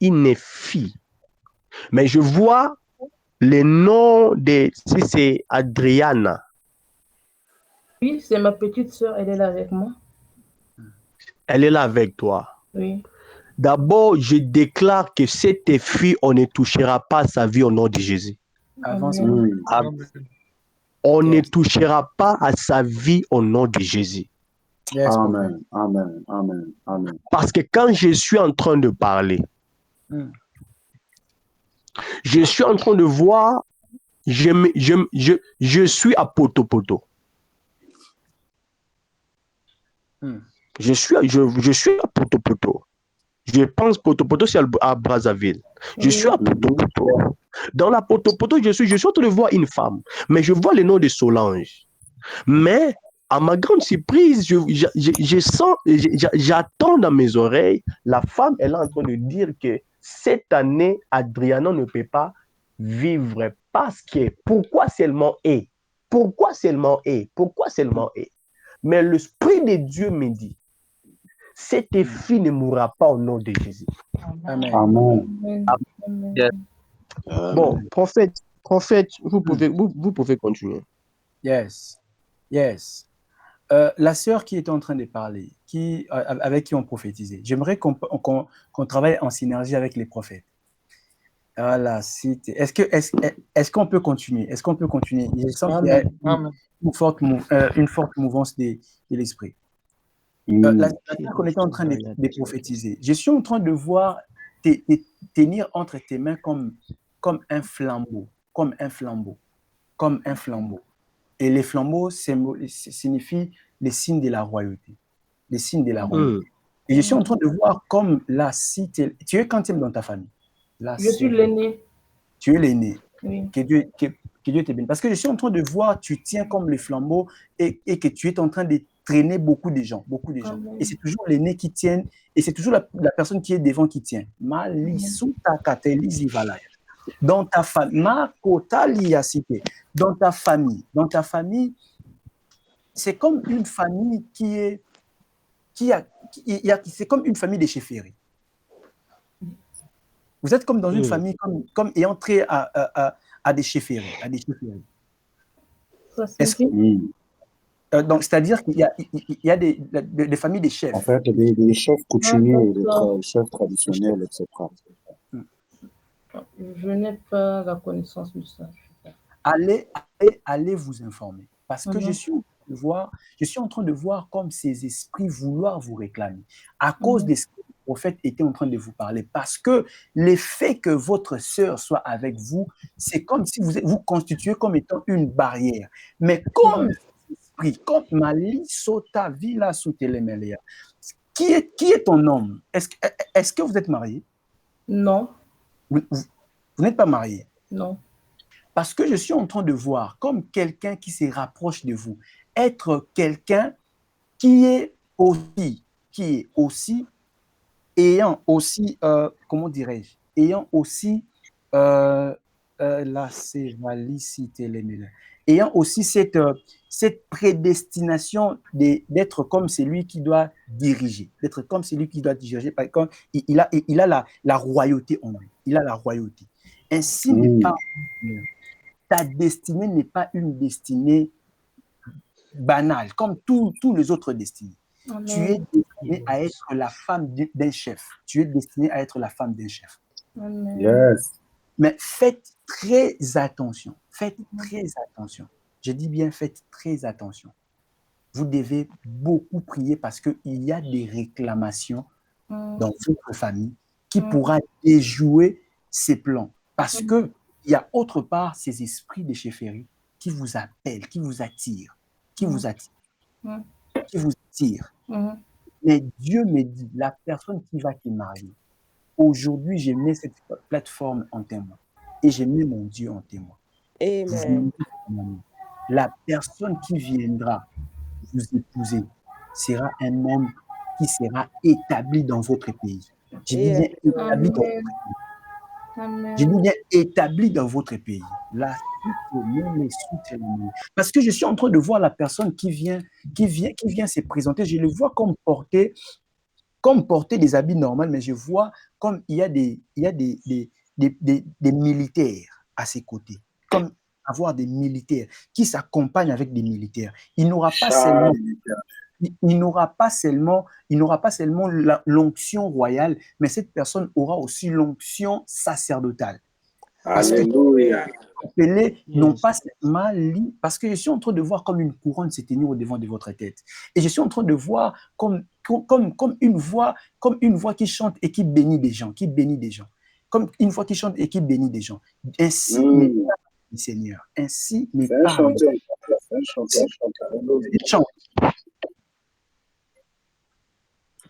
une fille. Mais je vois les noms de... Si c'est Adriana. Oui, c'est ma petite sœur, elle est là avec moi. Elle est là avec toi. Oui. D'abord, je déclare que cette fille, on ne touchera pas sa vie au nom de Jésus. Avance. On ne touchera pas à sa vie au nom de Jésus. Yes, Amen, amen, amen, amen. Parce que quand je suis en train de parler, je suis en train de voir, je suis à Poto-Poto. Je suis à Poto-Poto. Je pense Poto-Poto, c'est à Brazzaville. Je suis à Poto-Poto. Dans la Poto-Poto, je suis en train de voir une femme. Mais je vois le nom de Solange. Mais, à ma grande surprise, je sens, j'attends dans mes oreilles, la femme, elle est en train de dire que cette année, Adriana ne peut pas vivre parce que, pourquoi seulement est? Pourquoi seulement est? Pourquoi seulement est? Mais l'Esprit de Dieu me dit, cette fille ne mourra pas au nom de Jésus. Amen. Amen. Amen. Yes. Bon, prophète, vous pouvez continuer. Yes. Yes. La sœur qui est en train de parler, avec qui on prophétisait, j'aimerais qu'on travaille en synergie avec les prophètes. Voilà, est-ce qu'on peut continuer? Est-ce qu'on peut continuer? Je sens qu'il y a une forte mouvance de l'esprit. La sœur qu'on était en train de prophétiser, je suis en train de voir tenir entre tes mains comme un flambeau, comme un flambeau. Et les flambeaux signifient les signes de la royauté. Les signes de la royauté. Et je suis en train de voir comme la cité. Tu es quantième dans ta famille? Je suis l'aîné. Tu es l'aîné. Oui. Que Dieu te bénisse. Parce que je suis en train de voir, tu tiens comme les flambeaux et que tu es en train de traîner beaucoup de gens. Amen. Et c'est toujours l'aîné qui tient, et c'est toujours la personne qui est devant qui tient. Dans ta famille, c'est comme une famille c'est comme une famille de chefferie. Vous êtes comme dans une famille comme ayant trait à des chefferies. Donc, c'est-à-dire qu'il y a des familles de chefs. En fait, des chefs coutumiers, des chefs traditionnels, etc. Je n'ai pas la connaissance de ça. Allez vous informer. Parce que je suis en train de voir comme ces esprits vouloir vous réclamer. À cause de ce que le prophète était en train de vous parler. Parce que l'effet que votre sœur soit avec vous, c'est comme si vous constituez comme étant une barrière. Mais comme comme Mali Sota Villa Soutelemelia, qui est ton homme? Est-ce que vous êtes marié? Non. Vous n'êtes pas marié? Non. Parce que je suis en train de voir comme quelqu'un qui se rapproche de vous, être quelqu'un qui est aussi ayant aussi, comment dirais-je, ayant aussi ayant aussi cette prédestination d'être comme celui qui doit diriger, il a la royauté en lui, il a la royauté. Ainsi n'est pas ta destinée n'est pas une destinée banale, comme tous les autres destinées. Amen. Tu es destiné à être la femme d'un chef. Tu es destiné à être la femme d'un chef. Amen. Yes. Mais faites très attention. Faites très attention. Je dis bien, faites très attention. Vous devez beaucoup prier parce qu'il y a des réclamations dans votre famille qui pourra déjouer ces plans. Parce que il y a autre part ces esprits de chefferie qui vous appellent, qui vous attirent. Mais Dieu me dit, la personne qui va te marier, aujourd'hui, je mets cette plateforme en témoin et je mets mon Dieu en témoin. Amen. La personne qui viendra vous épouser sera un homme qui sera établi dans votre pays. Je dis bien établi dans votre pays. Amen. Je dis bien établi dans votre pays. Parce que je suis en train de voir la personne qui vient se présenter. Je le vois comme porter comme porter des habits normaux, mais je vois comme il y a des militaires à ses côtés, comme avoir des militaires qui s'accompagnent avec des militaires. Il n'aura pas seulement l'onction royale, mais cette personne aura aussi l'onction sacerdotale. Parce que appelés non pas seulement parce que je suis en train de voir comme une couronne se tenir au devant de votre tête. Et je suis en train de voir comme une voix qui chante et qui bénit des gens, Comme une voix qui chante et qui bénit des gens. Ainsi me parle le Seigneur. Ainsi me parle.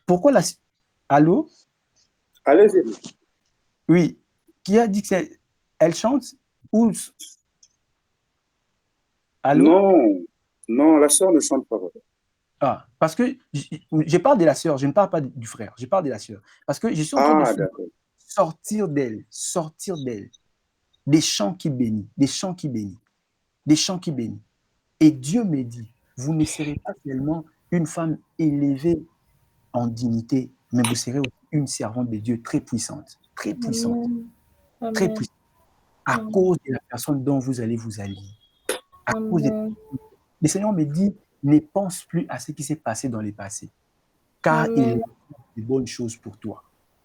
Pourquoi la... Allô? Allez-y. Oui. Qui a dit que c'est... Elle chante ou... Allô? Non, la sœur ne chante pas. Ah, parce que je parle de la sœur, je ne parle pas du frère, je parle de la sœur. Parce que je suis en train de sortir d'elle, des chants qui bénissent, Et Dieu me dit, vous ne serez pas seulement une femme élevée en dignité, mais vous serez aussi une servante de Dieu très puissante, très puissante. À cause de la personne dont vous allez vous allier. Le Seigneur me dit, ne pense plus à ce qui s'est passé dans le passé, car il réserve de bonnes choses pour toi.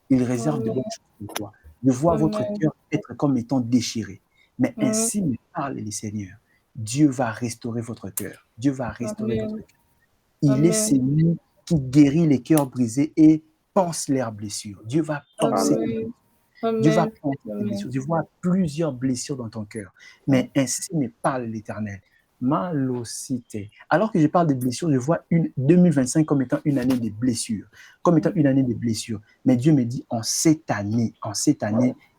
Je vois votre cœur être comme étant déchiré. Mais ainsi me parle le Seigneur. Dieu va restaurer votre cœur. Il est celui qui guérit les cœurs brisés et pense leurs blessures. Dieu va penser tes blessures. Je vois plusieurs blessures dans ton cœur. Mais ainsi me parle l'Éternel. Malocité. Alors que je parle de blessures, je vois 2025 comme étant une année de blessures. Mais Dieu me dit, en cette année,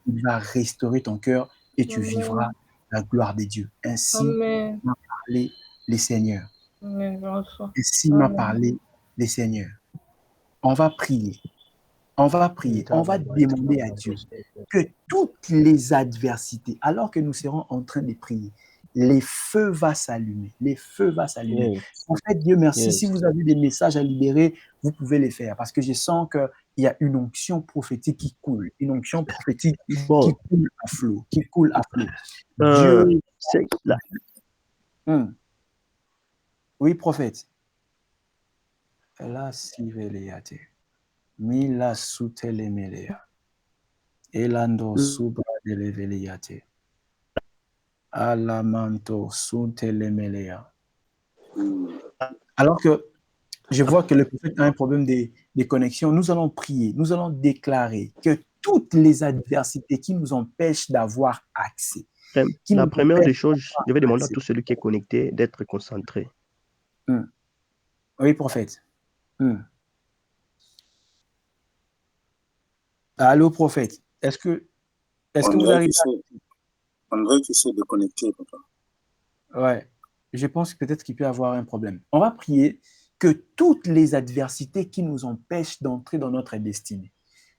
il va restaurer ton cœur et tu vivras la gloire de Dieu. Ainsi m'a parlé le Seigneur. On va prier. On va demander à Dieu que toutes les adversités, alors que nous serons en train de prier, les feux vont s'allumer. En fait, Dieu merci, si vous avez des messages à libérer, vous pouvez les faire, parce que je sens qu'il y a une onction prophétique qui coule, qui coule à flot. Dieu... c'est là. Oui, prophète. La siveliate. Mila sutelemelea. Elando subra de leveliate. Alamanto sutelemelea. Alors que je vois que le prophète a un problème de connexion, nous allons prier, nous allons déclarer que toutes les adversités qui nous empêchent d'avoir accès. La première des choses, je vais demander à tout celui qui est connecté d'être concentré. Oui, prophète. Allô, prophète. Est-ce que vous arrivez à... André qui s'est déconnecté, papa. Ouais. Je pense peut-être qu'il peut avoir un problème. On va prier que toutes les adversités qui nous empêchent d'entrer dans notre destinée,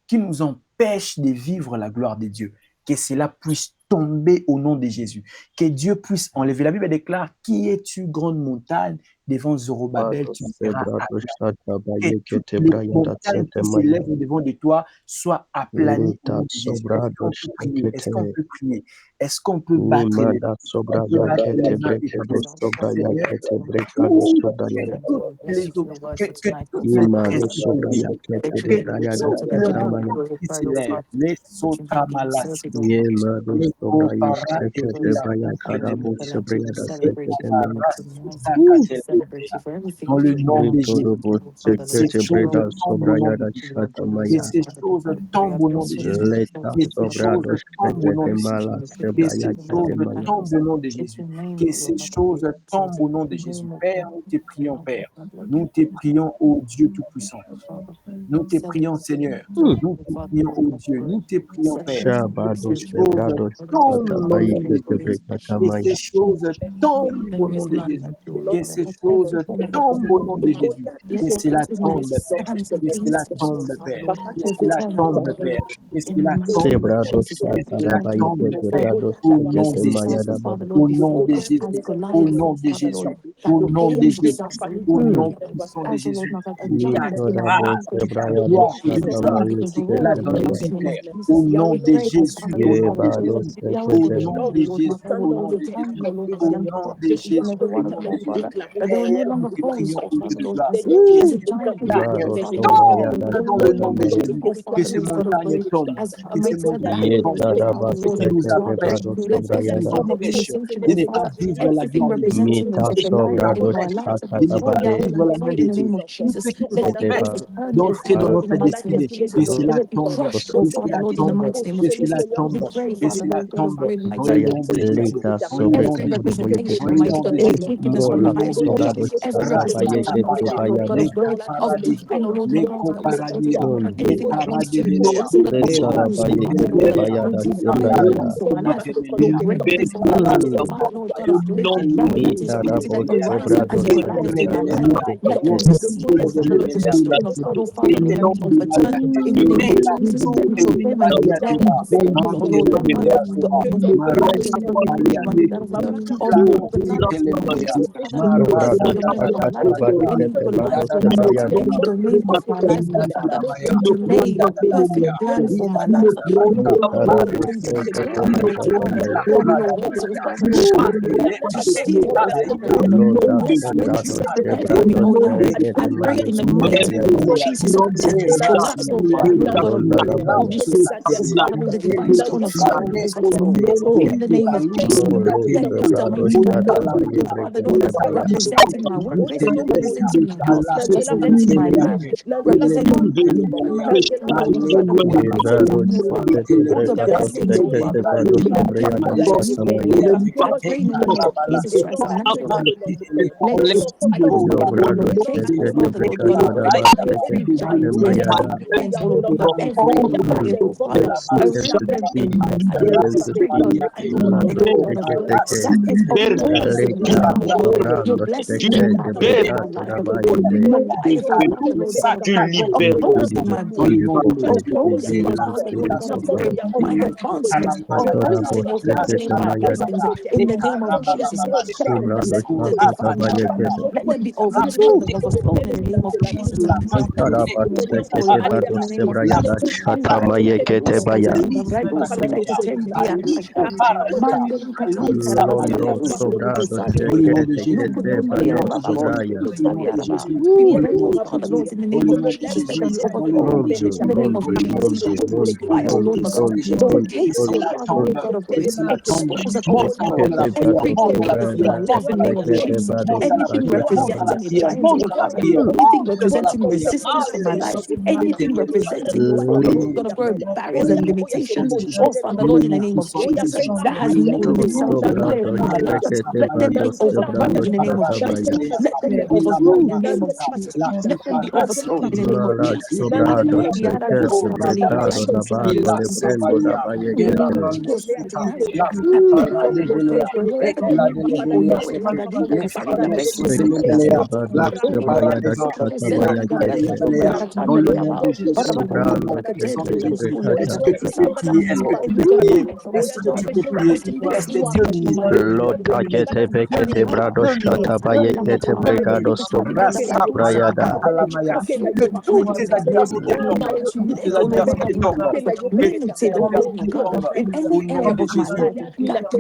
qui nous empêchent de vivre la gloire de Dieu, que cela puisse tomber au nom de Jésus, que Dieu puisse enlever. La Bible déclare, qui es-tu, grande montagne, devant Zorobabel, tu seras aplani. Que toutes les montagnes qui s'élèvent devant de toi soient aplanies au nom de Jésus. Est-ce qu'on peut prier? Est-ce qu'on peut battre les mains? Dans le nom de Jésus, que ces choses tombent au nom de Jésus. Que ces choses tombent au nom de Jésus. Que ces choses tombent au nom de Jésus. Que ces choses tombent au nom de Jésus. Père, nous te prions, Père. Nous te prions, ô Dieu Tout-Puissant. Nous te prions, Seigneur. Nous te prions, ô Dieu. Nous te prions, Père. Que ces choses tombent au nom de Jésus. Que ces choses tombent au nom de Jésus. Que ces choses tombent au nom de Jésus. Que cela tombe, Père. Que cela tombe, Père. Que cela tombe, Père. Que cela tombe, Père. Que cela tombe, Père. Au nom de Jésus. Au nom de Jésus. Au nom de Jésus. Au nom de Jésus. Au nom puissant de Jésus. Gloire et éclat dans nos vies, Père. Au nom de Jésus. Au nom de Jésus. Au nom de Jésus. Au nom de Jésus. Au nom de Jésus. Nous te prions pour cela. Dans le nom de Jésus, que ces montagnes tombent, que ces montagnes tombent, ce qui nous empêche, ce qui nous empêche de ne pas vivre la gloire de Dieu, ce qui nous empêche de ne pas vivre la main de Dieu, tout ce qui nous empêche d'entrer dans notre destinée, que cela tombe, que cela tombe, que cela tombe, que cela tombe, dans le nom de Jésus, dans le nom de Jésus, dans le nom de Jésus, dans le nom de anything representing resistance for my life, anything representing, oh Father, Lord God, barriers and limitations, oh Father, Lord, in the name of Jesus, that has made itself clear in my life. Let them be overthrown in the name of Jesus. Let them be overthrown in the name of Jesus. Let them be overthrown in the name of Jesus.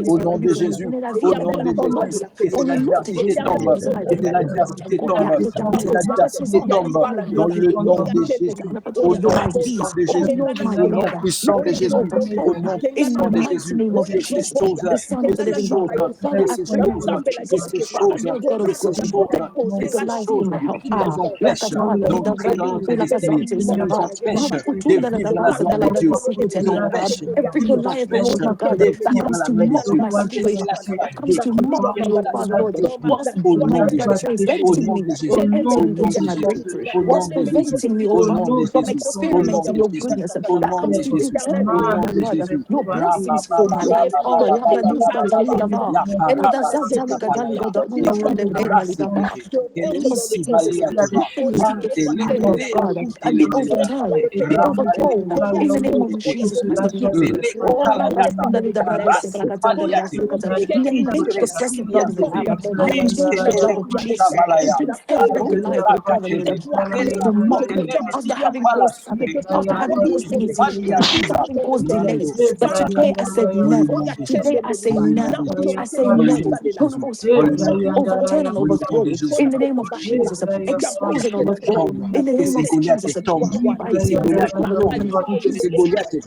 Au nom de Jésus, au nom de Jésus, que cette adversité tombe, que cette adversité tombe, que cette adversité tombe, dans le nom de Jésus, au nom puissant de Jésus, au nom puissant de Jésus, au nom puissant de Jésus, que ces choses, que ces choses, que ces choses, que ces choses, que ces choses, que ces choses qui nous empêchent d'entrer dans notre destinée, qui nous empêchent de vivre la gloire de Dieu, qui nous empêchent de vivre la main de Dieu, Comes to mock me, oh Father, Lord, whilst au nom my de God is Jésus, preventing me from entering into my breakthrough, whilst preventing me, oh Father, from experimenting your goodness. That comes to do, oh my God, your mercies for my life. Oh, Labradus Catalidava, and the Zantali Cataligo, in the name of Jesus, nothing of God, and be overturned, be overthrown, in the name of Jesus, Master Jesus. Oh, we enrich the precious blood of the Lamb. I enrich the blood of Jesus against every Goliath, against the mockery after having caused famine, after having caused limitations, after having caused delays. But today I said never. Today I say never. I say never. Holy Ghost fire, overturn and overthrow in the name of Jesus. Expose and overthrow in the name of Jesus.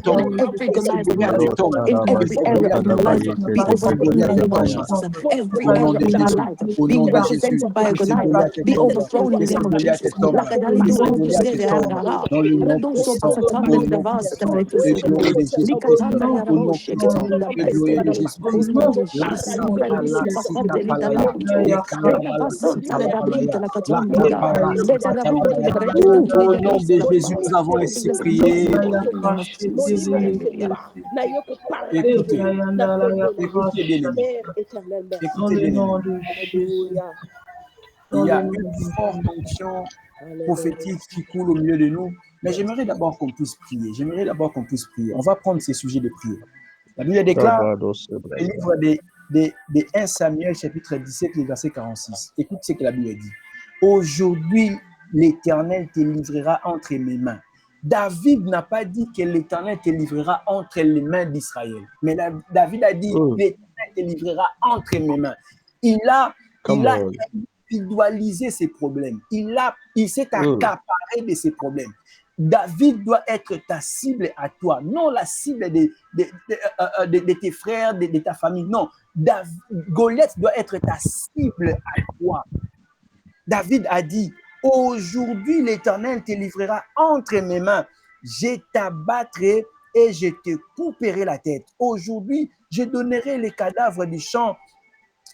Fighting every Goliath in my life, in every area of my life, be overthrown in the name of Jesus. Every area of my life being represented by a Goliath, be overthrown in the name of Jesus. Au nom de Jésus, nous avons ainsi prié. Écoutez, écoutez bien-aimés. Écoutez bien-aimés. Il y a une forte onction prophétique qui coule au milieu de nous. Mais j'aimerais d'abord qu'on puisse prier. J'aimerais d'abord qu'on puisse prier. On va prendre ces sujets de prière. La Bible déclare, le livre de 1 Samuel, chapitre 17, le verset 46. Écoute ce que la Bible dit. Aujourd'hui, l'Éternel te livrera entre mes mains. David n'a pas dit que l'Éternel te livrera entre les mains d'Israël. Mais David a dit, l'Éternel te livrera entre mes mains. Il a individualisé ses problèmes. Il s'est accaparé de ses problèmes. David doit être ta cible à toi, non la cible de tes frères, de ta famille. Non, Goliath doit être ta cible à toi. David a dit, aujourd'hui l'Éternel te livrera entre mes mains. Je t'abattrai et je te couperai la tête. Aujourd'hui, je donnerai les cadavres du champ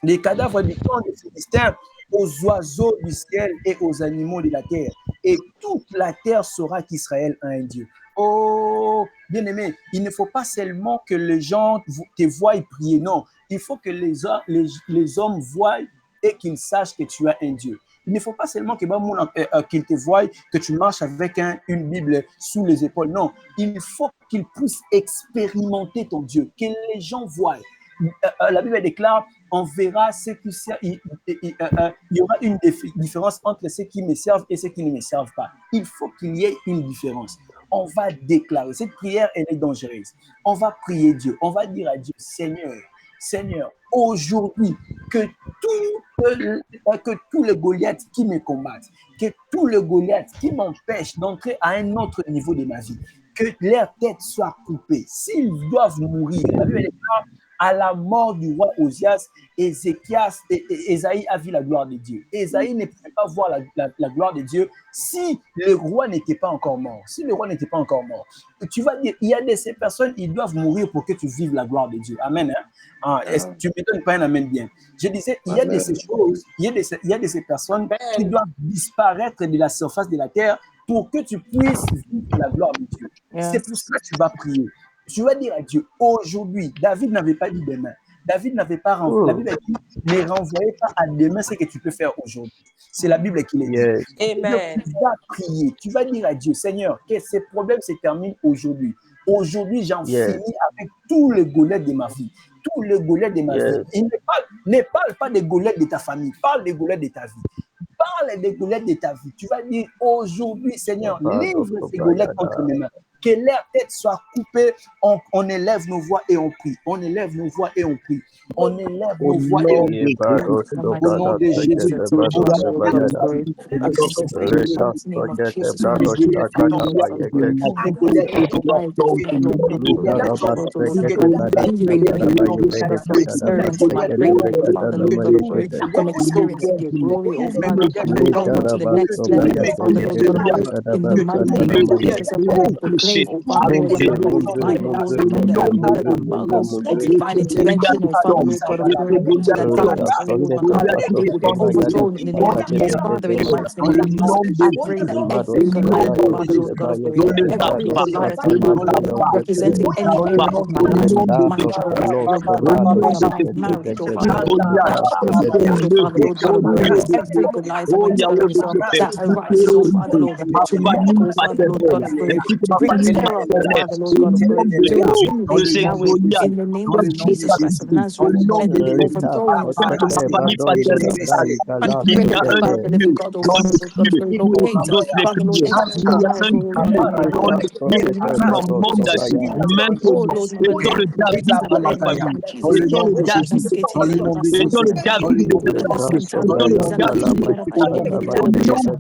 des Philistins aux oiseaux du ciel et aux animaux de la terre. Et toute la terre saura qu'Israël a un Dieu. Oh, bien-aimé, il ne faut pas seulement que les gens te voient prier, non. Il faut que les hommes voient et qu'ils sachent que tu as un Dieu. Il ne faut pas seulement qu'ils te voient, que tu marches avec une Bible sous les épaules. Non, il faut qu'ils puissent expérimenter ton Dieu, que les gens voient. La Bible déclare, on verra il y aura une différence entre ceux qui me servent et ceux qui ne me servent pas. Il faut qu'il y ait une différence. On va déclarer. Cette prière, elle est dangereuse. On va prier Dieu. On va dire à Dieu, Seigneur, aujourd'hui, que tous les Goliaths qui me combattent, que tous les Goliaths qui m'empêchent d'entrer à un autre niveau de ma vie, que leur tête soit coupée. S'ils doivent mourir, la Bible déclare, à la mort du roi Osias, Ésaïe a vu la gloire de Dieu. Ésaïe ne pouvait pas voir la gloire de Dieu si le roi n'était pas encore mort. Si le roi n'était pas encore mort. Tu vas dire, il y a de ces personnes, ils doivent mourir pour que tu vives la gloire de Dieu. Amen. Hein? Tu ne me donnes pas un amen bien. Je disais, il y a de ces choses, il y a de ces personnes qui doivent disparaître de la surface de la terre pour que tu puisses vivre la gloire de Dieu. C'est pour ça que tu vas prier. Tu vas dire à Dieu, aujourd'hui, David n'avait pas dit demain. David n'avait pas renvoyé. La Bible a dit, ne renvoyez pas à demain ce que tu peux faire aujourd'hui. C'est la Bible qui le dit. Amen. Tu vas prier, tu vas dire à Dieu, Seigneur, que ces problèmes se terminent aujourd'hui. Aujourd'hui, j'en finis avec tous les Goliaths de ma vie. Tous les Goliaths de ma vie. Et ne parle pas des Goliaths de ta famille, parle des Goliaths de ta vie. Parle des Goliaths de ta vie. Tu vas dire, aujourd'hui, Seigneur, livre ces Goliaths entre mes mains. Que leur tête soit coupée, on élève nos voix et on prie. On élève nos voix et on prie. On élève nos voix et on prie. Au nom de Jésus. From experiencing your glory, oh Father, to the next level, Father, Lord, in the mighty name of Jesus, I proclaim name, oh Father, Lord, that you will find it, Lord, a divine intervention, oh Father, Lord God of glory, to that darkness, oh Lord my God, it will be overthrown in the name of Jesus, Father, in the mighty name of Jesus. I pray that every Goliath, oh Father, Lord God of glory, every Goliath, oh Father, Lord, representing any area of my life, my children, Lord my God, my prayer, my marriage, oh Father, Lord, my siblings, oh Father, Lord God of glory, every Goliath, Almighty God of Israel, that arises, oh Father, Lord, to mock, oh Father, Lord God of glory, to bring terror, oh Father, Lord God of glory, to intimidate Yahweh, in the name of Jesus Christ of Nazareth, let them be overthrown, oh Father, in the mighty name of Jesus. I pray that the fire of the living God, oh Father, Lord God of glory, locate, Father, Lord, every Goliath, oh Lord, my God, in the name of Jesus Christ of Nazareth. Oh Lord, my God, activate them in the name of Jesus. Let every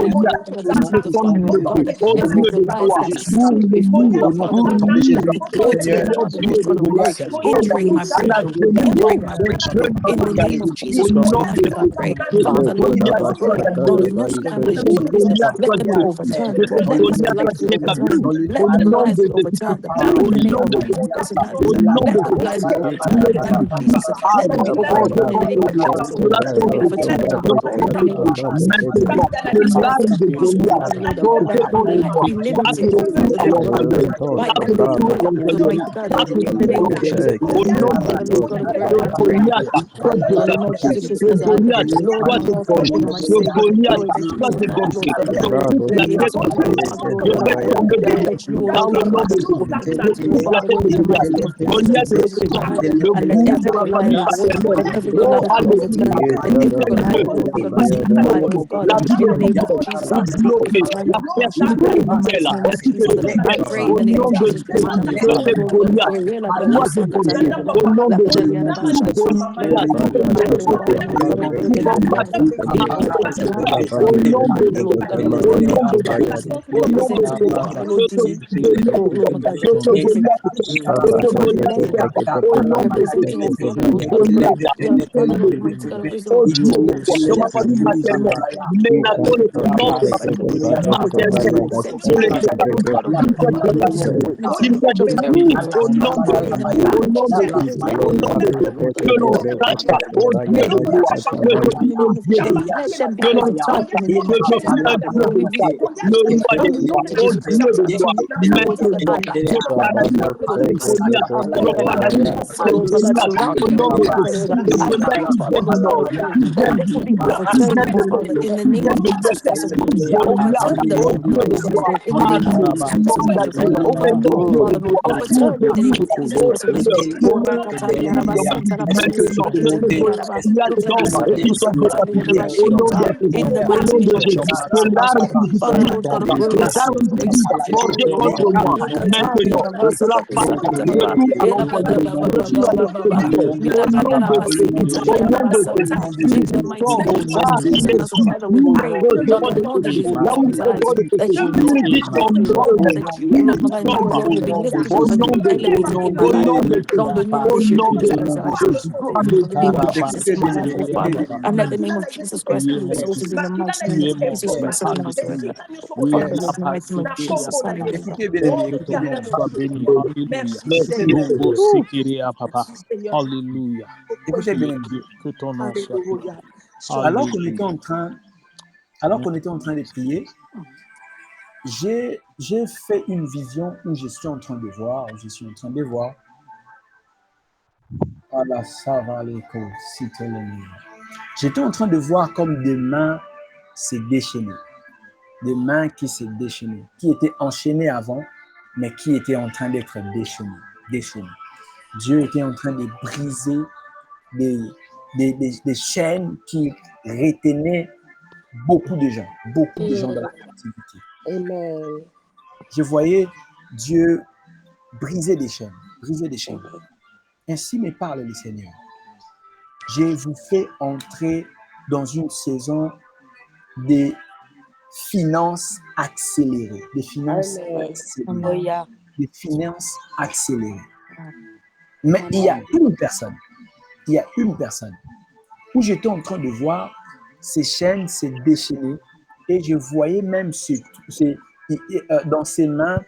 Goliath be revealed to the fire of God. Every Goliath that is set before me, oh Father, Lord, that declares me, oh Father, Lord God of glory, hindering my breakthrough, hindering my breakthrough. In the name of Jesus Christ of Nazareth, I pray, Father, Lord God of glory, Lord, in no establishment of wickedness, let them be overturned. Let these Goliaths be overturned. Let the Goliaths be overturned. In the name of Jesus Christ of Nazareth, let the Goliaths be overturned. In the name of Jesus, let them be overthrown. In the name of Jesus, let them be overturned and destroyed. In the name of Jesus, let these Goliaths be crushed, oh Father, Lord, be limited, oh Father, Lord God of glory, by every Goliath, Almighty God. In the name of Jesus, oh Father, Lord God of glory, I pray. Lord, in Lord Jesus Christ, Nazareth, Lord, my help, my King, my Savior, Lord, this is the God, Lord God of glory. Let me exalt you, Father, Lord God of glory, and let you alone be magnified. Let you, Father, Lord, in the mighty name of Jesus, be glorified tonight, and let every Goliath fall, let every Goliath be overturned, let every Goliath, Lord God, receive the fire of God. In the name of Jesus, be overturned and crushed. In the mighty name of Jesus, I pray in the name of Jesus Christ of Nazareth. Lord God of glory, representing oh Father Lord disease, oh Lord my God, every fraudulent weapon representing oh Father Lord God of glory, Father Lord Almighty God of Israel, sent to oh Father Lord God of glory, Father Lord disappointment and rejection, Father in the name of Jesus Christ, let them be overturned. Let them be overturned in the name of Jesus. Lord, we reverse them in the name of Jesus Christ. To Lord, my God, and attack them. Lord, we send them out like a so Lord, my God, surround them. Oh, Father, Lord, I pray, Father, Lord God of glory, that let them be overturned, oh Father, in the name of Jesus Christ of Nazareth. Overturn them, oh Father, Lord God of glory, in the name of Jesus Christ of Nazareth. Overturn, oh Father, Lord, overturn in the name of Jesus Christ of Nazareth. Oh, Rakatari Arabasanta Rabasukitendri Arabas, Rabasukitendri Arabashita, in the mighty name of Jesus Christ of Nazareth. Father, Lord God of glory, we speak to you, Lord. Rakatari Arabasakatasakaraba, Erababababababa, Mirabadarabasikitari Arabasanta, in the mighty name of Jesus Christ of Nazareth. Father, we pray, Lord, that no disease will come into eyes, that you, Lord, will take me, Lord, that you, Lord, my Lord, will be lifted up and be elevated in my life. Lord, the new issue brings growth in the name of Jesus in my life, oh Father, and let the name of Jesus Christ be exalted in the mighty name of Jesus Christ of Nazareth. Father, Lord, in the mighty name of Jesus, hallelujah. Écoutez, bien aimé, écoutez bien. Sois béni. Alléluia. Robo Sikiria Papa. Alléluia. Écoutez Tu bien es aimé. Dieu. Que ton nom soit béni. Alors qu'on était Alléluia. en train, de prier, j'ai fait une vision où je suis en train de voir. Voilà, ça va l'écho, si tu le mets. J'étais en train de voir comme des mains se déchaîner. Des mains qui se déchaînaient, qui étaient enchaînées avant, mais qui étaient en train d'être déchaînées. Dieu était en train de briser des chaînes qui retenaient beaucoup de gens dans la captivité. Amen. Je voyais Dieu briser des chaînes. Ainsi me parle le Seigneur. Je vous fais entrer dans une saison de finances accélérées. Mais il y a une personne où j'étais en train de voir ces chaînes se déchaîner et je voyais même dans ses mains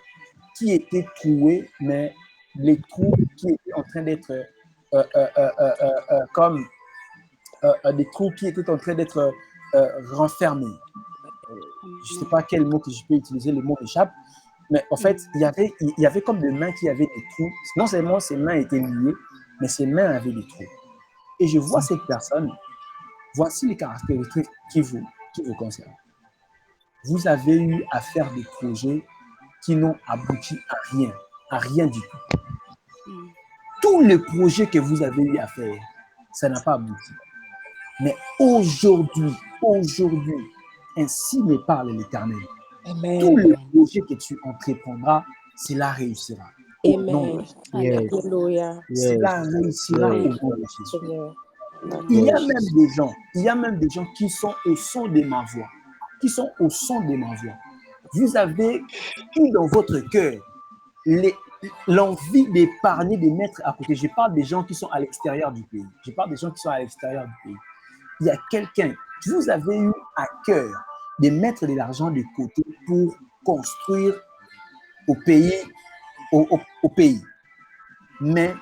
qui étaient troués, mais les trous qui étaient en train d'être comme des trous qui étaient en train d'être renfermés. Je ne sais pas quel mot que je peux utiliser, le mot m'échappe, mais en fait, il y avait comme des mains qui avaient des trous. Non seulement ses mains étaient liées, mais ses mains avaient des trous. Et je vois cette personne, voici les caractéristiques qui vous concernent. Vous avez eu à faire des projets qui n'ont abouti à rien du tout. Tous les projets que vous avez eu à faire, ça n'a pas abouti. Mais aujourd'hui, ainsi me parle l'Éternel. Tous les projets que tu entreprendras, cela réussira. Amen. Alléluia. Cela réussira au nom de Jésus. Il y a même des gens qui sont au son de ma voix. Vous avez eu dans votre cœur l'envie d'épargner, de mettre à côté. Je parle des gens qui sont à l'extérieur du pays. Il y a quelqu'un, vous avez eu à cœur de mettre de l'argent de côté pour construire au pays. Mais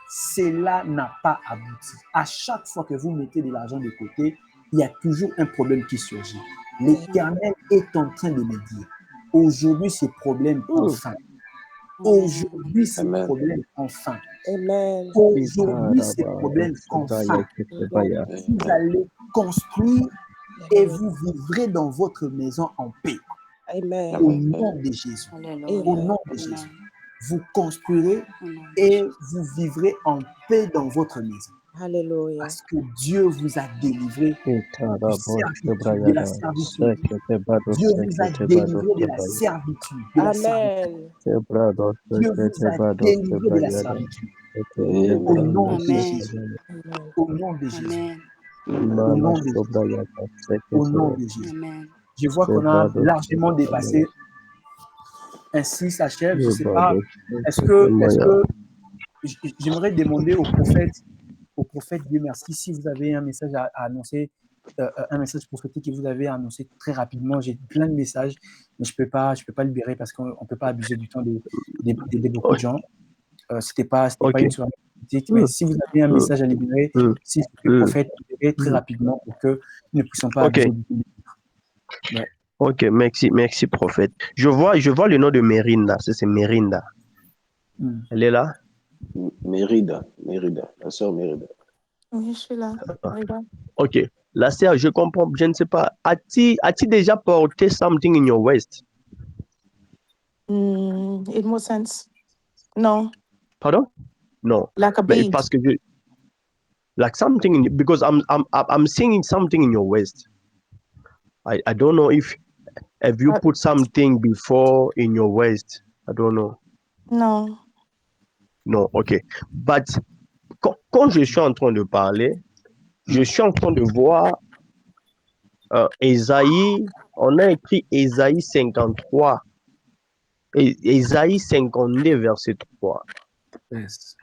cela n'a pas abouti. À chaque fois que vous mettez de l'argent de côté, il y a toujours un problème qui surgit. L'Éternel est en train de me dire, aujourd'hui, ces problèmes ont fin. Aujourd'hui, ces problèmes ont fin. Aujourd'hui, ces problèmes ont fin. Vous allez construire et vous vivrez dans votre maison en paix. Au nom de Jésus. Au nom de Jésus. Vous construirez et vous vivrez en paix dans votre maison. Alléluia. Parce que Dieu vous a délivré de la servitude. Dieu vous a délivré de la servitude. Amen. Dieu vous a délivré de la servitude. Au nom de Jésus. Au nom de Jésus. Au nom de Jésus. Au nom de Jésus. Je vois qu'on a largement dépassé. Ainsi s'achève, je ne sais pas. Est-ce que j'aimerais demander au prophète Dieu merci, si vous avez un message à annoncer, un message prophétique que vous avez annoncé très rapidement. J'ai plein de messages, mais je peux pas libérer parce qu'on ne peut pas abuser du temps de beaucoup de gens. C'était pas une soirée politique, mais si vous avez un message à libérer, si le prophète libérer très rapidement pour que nous ne puissions pas abuser du temps. Ouais. Ok, merci prophète. Je vois le nom de Merinda, c'est Merinda. Elle est là? Mérida, la sœur Mérida. Oui, je suis là. Ok, la sœur, je comprends, je ne sais pas. As-tu déjà porté something in your waist? In what sense? No. Pardon? No. Like a bead. Parce que like something, because I'm seeing something in your waist. I don't know if you put something before in your waist. I don't know. No. Non, ok. But quand je suis en train de parler, je suis en train de voir Ésaïe, on a écrit Ésaïe 53, et Ésaïe 52, verset 3. Yes.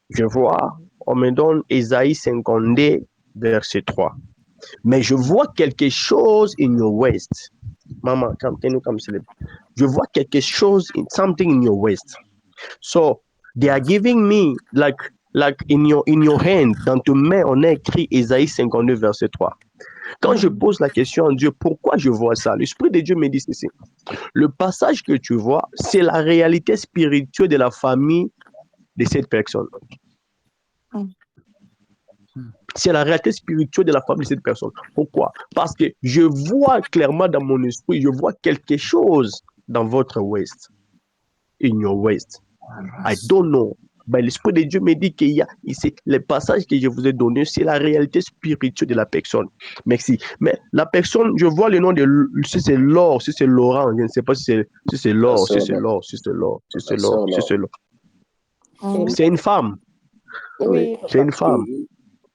Je vois, on me donne Ésaïe 52, verset 3. Mais je vois quelque chose in your waist. Maman, can you come sleep? Je vois quelque chose, something in your waist. So, they are giving me, like in your hand, dans tes mains, on a écrit Ésaïe 52, verset 3. Quand je pose la question à Dieu, pourquoi je vois ça? L'Esprit de Dieu me dit ceci. Le passage que tu vois, c'est la réalité spirituelle de la famille de cette personne. C'est la réalité spirituelle de la famille de cette personne. Pourquoi? Parce que je vois clairement dans mon esprit, je vois quelque chose dans votre waist. In your waist. I don't know. Ben, l'Esprit de Dieu me dit qu'il y a ici, le passage que je vous ai donné, c'est la réalité spirituelle de la personne. Merci. Mais la personne, je vois le nom de, si c'est Laure, si c'est Laurent, je ne sais pas si c'est Laure, si c'est Laure, si c'est Laure, si c'est Laure, si c'est Laure. C'est une femme. Oui. C'est une femme.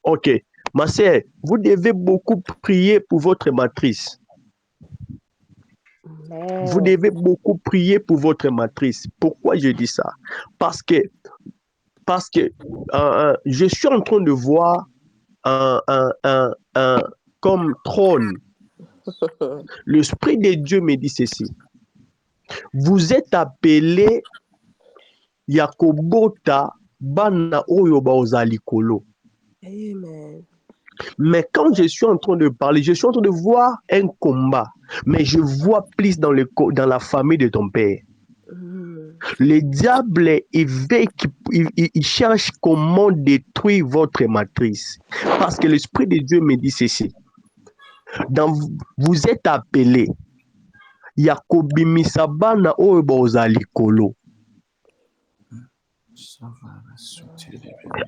Ok. Ma sœur, vous devez beaucoup prier pour votre matrice. Vous devez beaucoup prier pour votre matrice. Pourquoi je dis ça? Parce que je suis en train de voir comme trône. L'Esprit de Dieu me dit ceci. Vous êtes appelé Yakobota Bana Oyo Baozali Kolo. Amen. Mais quand je suis en train de parler, je suis en train de voir un combat. Mais je vois plus dans la famille de ton père. Le diable, il cherche comment détruire votre matrice. Parce que l'Esprit de Dieu me dit ceci. Vous êtes appelés. Yakobi Misabana Oebozali Kolo.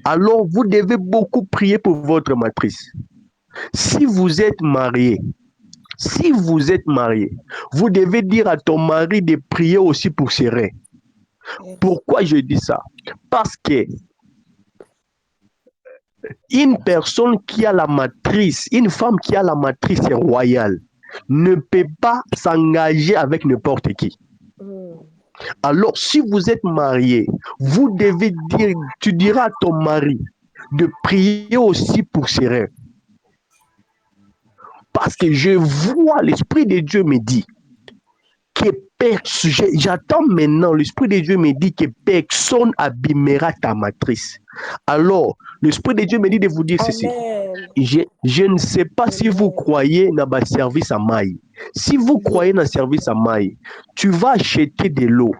Alors, vous devez beaucoup prier pour votre matrice. Si vous êtes marié, vous devez dire à ton mari de prier aussi pour ses reins. Pourquoi je dis ça? Parce que une personne qui a la matrice, une femme qui a la matrice royale, ne peut pas s'engager avec n'importe qui. Alors, si vous êtes marié, vous devez dire, tu diras à ton mari de prier aussi pour ses reins. Parce que je vois, l'Esprit de Dieu me dit que j'attends maintenant, l'Esprit de Dieu me dit que personne abîmera ta matrice. Alors, l'Esprit de Dieu me dit de vous dire ceci. Je ne sais pas si vous croyez dans le service à maille. Si vous croyez dans le service à maille, tu vas acheter de l'eau.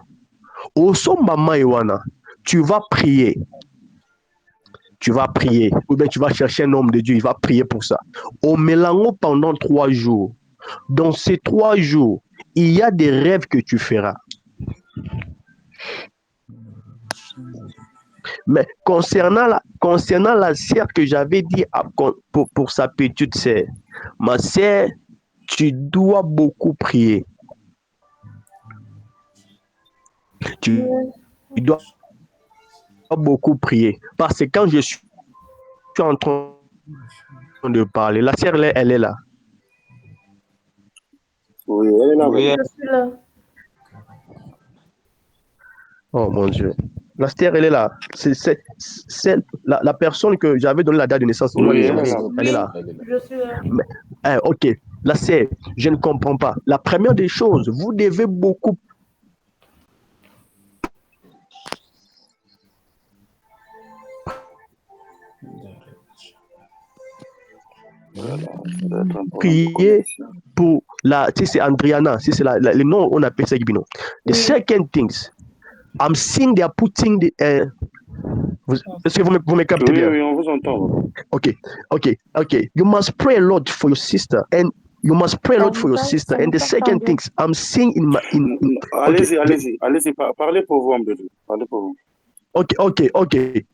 Au somba maïwana, tu vas prier. Tu vas prier. Ou bien tu vas chercher un homme de Dieu, il va prier pour ça. Au mélange pendant 3 jours. Dans ces 3 jours, il y a des rêves que tu feras. Mais concernant la sœur que j'avais dit pour sa petite sœur, ma sœur, tu dois beaucoup prier. Tu dois beaucoup prier. Parce que quand je suis en train de parler, la sœur, elle est là. Oui, elle est là. Oui, je suis là. Oh mon Dieu. La sœur, elle est là. C'est la personne que j'avais donné la date de naissance. Oui, elle est là. Je suis là. Mais, ok. La sœur, je ne comprends pas. La première des choses, vous devez beaucoup prier pour la, tu sais, c'est Andriana, c'est le nom, on appelle ça Gibino. The second things, I'm seeing they are putting the, est-ce que vous me captez bien? Oui, on vous entend. Okay. You must pray a lot for your sister, and you must pray a lot for your sister. And the second things, I'm seeing in my, Allez-y, parlez pour vous, Ambedou. Parlez pour vous. Ok.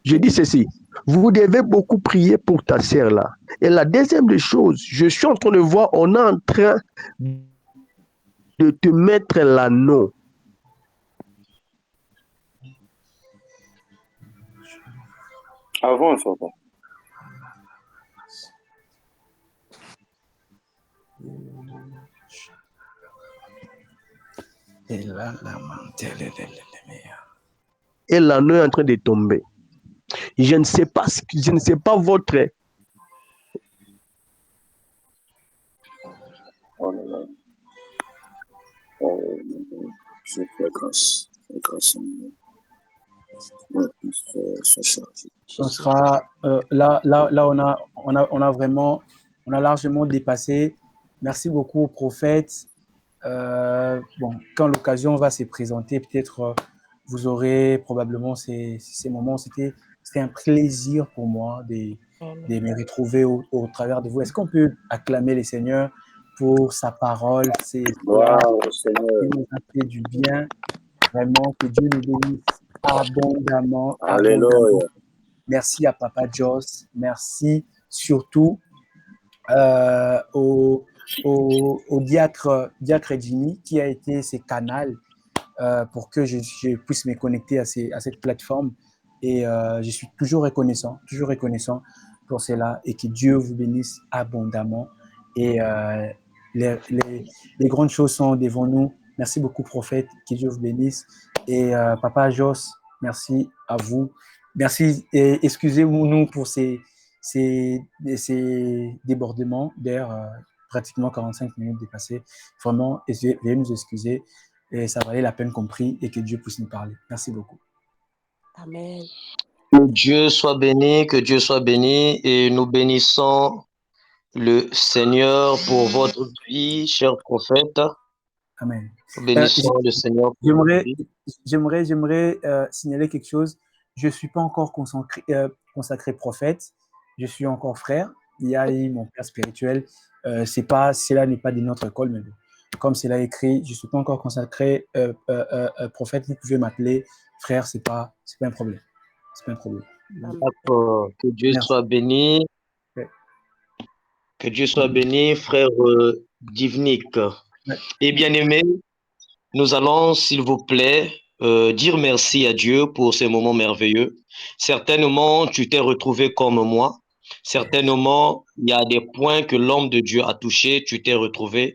Je dis ceci. Vous devez beaucoup prier pour ta sœur là. Et la deuxième des choses, je suis en train de voir, on est en train de te mettre l'anneau. Avant, ça va. Et l'anneau est en train de tomber. Je ne sais pas votre... Oh là là. Je fais grâce. Ce sera là on a largement dépassé. Merci beaucoup au prophète. Quand l'occasion va se présenter, peut-être vous aurez probablement ces moments. C'était un plaisir pour moi de me retrouver au travers de vous. Est-ce qu'on peut acclamer le Seigneur pour sa parole? C'est Seigneur, qui nous a fait du bien. Vraiment, que Dieu nous bénisse abondamment. Alléluia. Merci à Papa Joss. Merci surtout au diacre Jimmy qui a été ce canal pour que je puisse me connecter à cette plateforme. Et je suis toujours reconnaissant pour cela, et que Dieu vous bénisse abondamment. Et les grandes choses sont devant nous. Merci beaucoup, prophète. Que Dieu vous bénisse. Et Papa Joss, merci à vous. Merci et excusez-nous pour ces débordements d'air, pratiquement 45 minutes dépassées. Vraiment, veuillez nous excuser. et ça valait la peine qu'on prie et que Dieu puisse nous parler. Merci beaucoup. Amen. Que Dieu soit béni et nous bénissons le Seigneur pour votre vie, cher prophète. Amen. Nous bénissons le Seigneur pour votre vie. J'aimerais signaler quelque chose. Je ne suis pas encore consacré prophète, je suis encore frère. Il y a mon père spirituel. Cela n'est pas de notre école, mais comme cela est écrit, je ne suis pas encore consacré prophète. Vous pouvez m'appeler frère, c'est pas un problème. C'est pas un problème. D'accord. Que Dieu soit béni. Ouais. Que Dieu soit béni, frère Divnik. Ouais. Et bien aimé, nous allons, s'il vous plaît, dire merci à Dieu pour ces moments merveilleux. Certainement, tu t'es retrouvé comme moi. Certainement, il y a des points que l'homme de Dieu a touchés. Tu t'es retrouvé.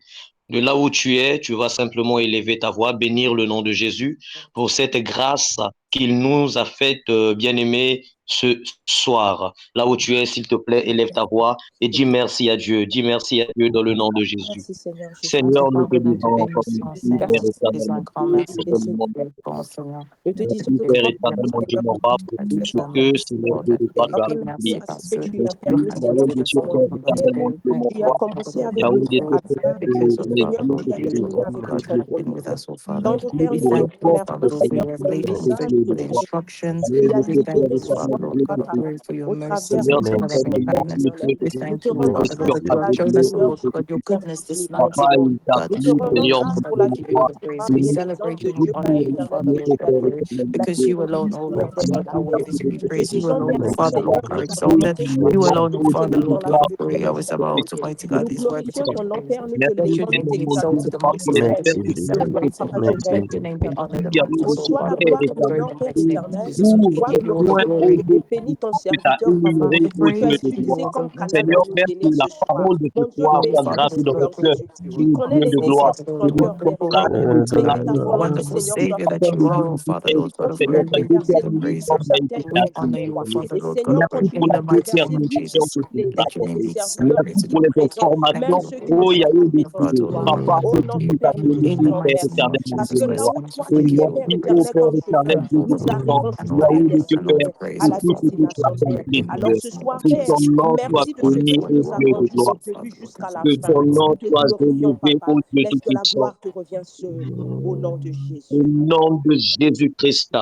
De là où tu es, tu vas simplement élever ta voix, bénir le nom de Jésus pour cette grâce qu'il nous a faite, bien-aimé, ce soir. Là où tu es, s'il te plaît, élève ta voix et dis merci à Dieu. Dis merci à Dieu dans le nom de Jésus. Merci Seigneur Jésus. Seigneur, nous te Pardonne, disons nous te bénissons, Seigneur. C'est un grand merci que tu es bon, Seigneur. Nous te disons Père grand éternel, mon Dieu, Seigneur, mon roi, pour tout ce que Seigneur Dieu de toi tu as accompli. Merci parce que tu as Merci, permis Yahweh, Seigneur de de ce Père éternel, mon Dieu, mon tu as roi. commencé avec Yahweh, nous de Père ce Père Abraham. que because of les God, Seigneur, dieux tu que as tu terminé es, Lord avec God, notre you have vie. been with us, oh Father. Donc Père, We nous pour le te thank you, oh peuple, Father, remercions Lord, for Seigneur your pour le revelation. pour message Thank le you que for the roi. tu instructions. Yahweh, qui a de We ce Père thank libéré you, éternel, Father, Seigneur mon Lord Dieu, God, mon I Dieu. pray for your au mercy, travers your Seigneur, de mercy, ton your loving certainement, serviteur kindness. tu éternel. étais We Nous thank te you, oh rendons ce Father, que Lord, tu grâce that as you pour have la fait, shown us, oh lumière Lord du God, your Père goodness this infiniment night, Papa, oh grand. Lord il t'a God. Nous te plu, rendons Seigneur, grâce mon I pour Dieu, la mon thank you, we roi. puissance praise. par We Béni l'exemple celebrate de you, we Dieu honor Père you, éternel Father, qui Lord est God, permis. La because you théologie alone, du oh Seigneur Lord Père God, are éternel. worthy to be Nous te praised. You disons alone, oh merci Father, Lord Seigneur God, pour ta bonté, exalted. ton You amour, alone, ton oh Father, fidélité dans Lord la God, vie of de ton glory, Église always Père about éternel. Almighty God Nous is worthy to glorifions be ton nom praised. Père, nous te Let louons, your nous name be t'exaltons. exalted amongst the Père, nations, béni be soit ton celebrated Papa amongst éternel let qui your est name be éternel. honored amongst us, oh Reçois la Father, Lord gloire God, et in l'honneur the Père mighty name of éternel. Jesus. We Sois give you all the glorifié glory. et béni ton serviteur Papa All the que tu as praise, we give you utilisé all the comme honor, canal pour Seigneur, nous Père, bénir que la ce soir. parole de ce Mon Dieu, soir Père soit Father, éternel, grâce Lord dans God, le Seigneur we cœur Jésus, give tu you connais de les oh gloire. intentions Father, de Lord ton Que nous God, cœur, the sommes Père glory, grâce éternel. pour cela. Bénis ta the volonté, wonderful Seigneur, soit Savior Afin that faite you de are, ici oh Father, visiter, Lord God of comme Seigneur, tu ta l'as glory, versé the pour déterminée praise ton comme and ça a été serviteur we Père grâce honor éternel. you, oh Seigneur. Father, Et Lord God, Seigneur, Merci continue pour in la à the mighty déverser name of l'huile s'il Jesus. te plaît, Let your sur name tes be serviteurs Merci celebrated ici pour les présents, même informations. and ceux qui ne Oh, sont pas Yahweh, the présents ce Father, décidé. soir. Lord Papa, God, Au que nom du tu Père et du Fils in et de the Père mighty name l'Esprit. of éternel, mon Parce Dieu, Jesus que mon Christ, roi. lorsque we toi, Et thank Seigneur you, Père we merci, ô praise éternel, Père comme you, éternel, chauffeur, and Dieu all the nous glory Tout-Puissant. arrivons and sur all the ta Yahweh, honor de ce and all destinée, the Père, à praise, que la oh tout ce Father. que tu as destination, Père. permis, Let your Alors Seigneur. ce mercy, soir, Lord Que Père, ton Jesus, nom be soit merci de ce upon béni que us tu when et nous you are accordes élevé, with us, gloire. oh aujourd'hui Father, Lord jusqu'à God, la Que in the fin. ton mighty nom Nous name te soit glorifions, élevé, ô Papa. Dieu Laisse que la Tout-Puissant. gloire te revienne seule. Au nom de Au Jésus. nom de Jésus-Christ,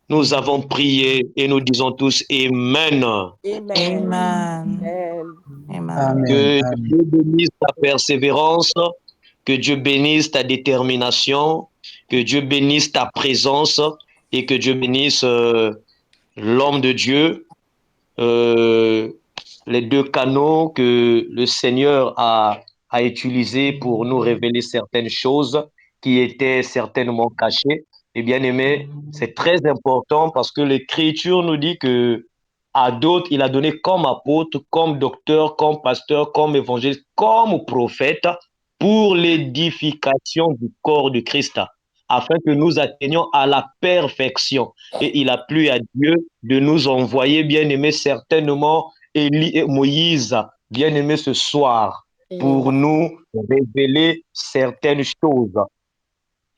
nous avons prié et nous disons tous Amen. Amen. Amen. Amen. Amen. Amen. Que Amen. Dieu bénisse ta persévérance, que Dieu bénisse ta détermination, que Dieu bénisse ta présence et que Dieu bénisse l'homme de Dieu, euh, les deux canaux que le Seigneur a utilisés pour nous révéler certaines choses qui étaient certainement cachées. Et bien aimé, c'est très important parce que l'Écriture nous dit que à d'autres, il a donné comme apôtre, comme docteur, comme pasteur, comme évangéliste, comme prophète pour l'édification du corps de Christ, afin que nous atteignions à la perfection. Et il a plu à Dieu de nous envoyer, bien aimé, certainement Élie et Moïse, bien aimé ce soir, pour nous révéler certaines choses.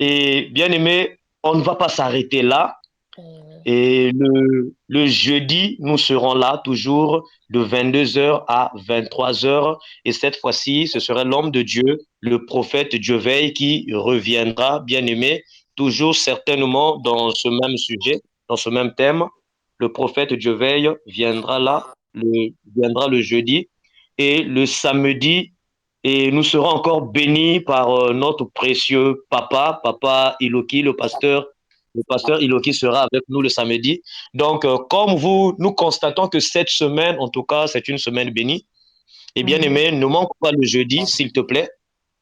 Et bien aimé, on ne va pas s'arrêter là. Et le jeudi, nous serons là toujours de 22h à 23h. Et cette fois-ci, ce sera l'homme de Dieu, le prophète Dieu veille, qui reviendra, bien aimé, toujours certainement dans ce même sujet, dans ce même thème. Le prophète Dieu veille viendra là, viendra le jeudi. Et le samedi, et nous serons encore bénis par notre précieux papa Iloki, le pasteur Iloki sera avec nous le samedi. Donc, comme nous constatons que cette semaine, en tout cas, c'est une semaine bénie. Et bien aimé, ne manque pas le jeudi, s'il te plaît.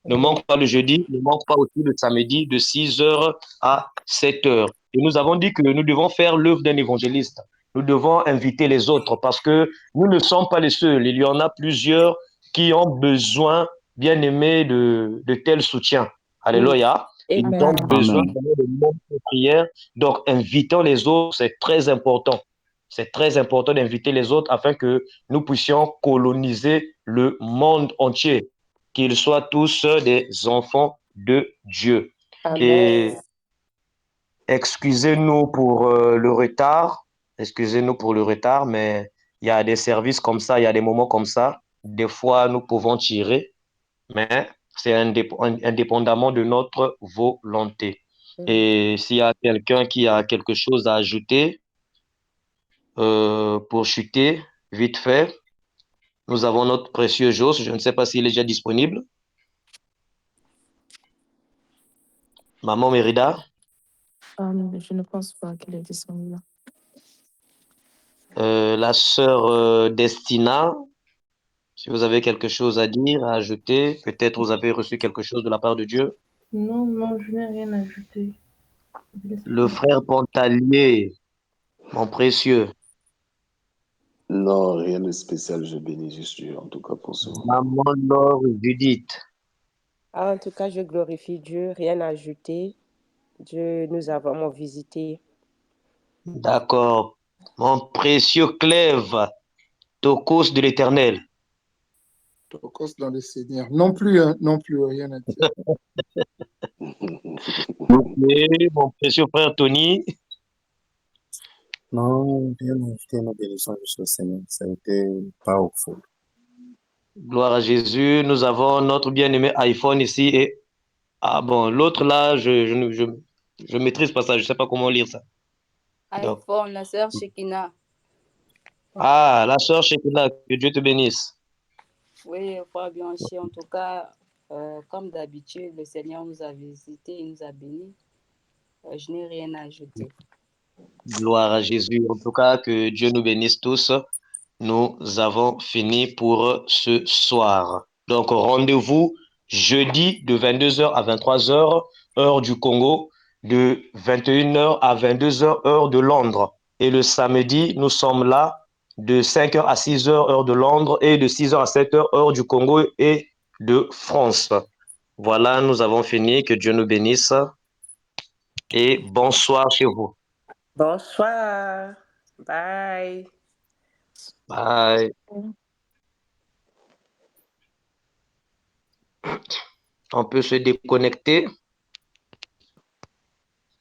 Ne manque pas le jeudi, ne manque pas aussi le samedi de 6h à 7h. Et nous avons dit que nous devons faire l'œuvre d'un évangéliste. Nous devons inviter les autres parce que nous ne sommes pas les seuls. Il y en a plusieurs qui ont besoin, bien aimé, de tel soutien. Alléluia. Ils ont Amen. besoin Amen. de notre prière. Donc, invitons les autres, c'est très important. C'est très important d'inviter les autres afin que nous puissions coloniser le monde entier, qu'ils soient tous des enfants de Dieu. Et Amen. excusez-nous pour le retard. Excusez-nous pour le retard, mais il y a des services comme ça, il y a des moments comme ça. Des fois, nous pouvons tirer, mais c'est indépendamment de notre volonté. Et s'il y a quelqu'un qui a quelque chose à ajouter pour chuter, vite fait, nous avons notre précieux Jos. Je ne sais pas s'il est déjà disponible. Maman Mérida. Je ne pense pas qu'il est disponible. La sœur Destina, si vous avez quelque chose à dire, à ajouter, peut-être vous avez reçu quelque chose de la part de Dieu. Non, non, je n'ai rien ajouté. Le frère Pontalier, mon précieux. Non, rien de spécial, je bénis juste Dieu, en tout cas pour ce moment. Maman Laure Judith. En tout cas, je glorifie Dieu, rien à ajouter. Dieu nous a vraiment visités. D'accord. Mon précieux Clève, Tokos de l'Éternel. Tokos dans le Seigneur. Non plus, rien à dire. Ok, mon précieux frère Tony. Non, rien à ajouter, nous bénissons juste le Seigneur. Ça a été powerful. Gloire à Jésus. Nous avons notre bien-aimé iPhone ici. Et ah bon, l'autre là, je maîtrise pas ça. Je ne sais pas comment lire ça. Donc. iPhone, la sœur Shekina. Ah, la sœur Shekina, que Dieu te bénisse. Oui, frère Bianchi, en tout cas, comme d'habitude, le Seigneur nous a visités, il nous a bénis. Je n'ai rien à ajouter. Gloire à Jésus. En tout cas, que Dieu nous bénisse tous. Nous avons fini pour ce soir. Donc, rendez-vous jeudi de 22h à 23h, heure du Congo, de 21h à 22h, heure de Londres. Et le samedi, nous sommes là de 5h à 6h, heure de Londres, et de 6h à 7h, heure du Congo et de France. Voilà, nous avons fini. Que Dieu nous bénisse. Et bonsoir chez vous. Bonsoir. Bye. Bye. On peut se déconnecter.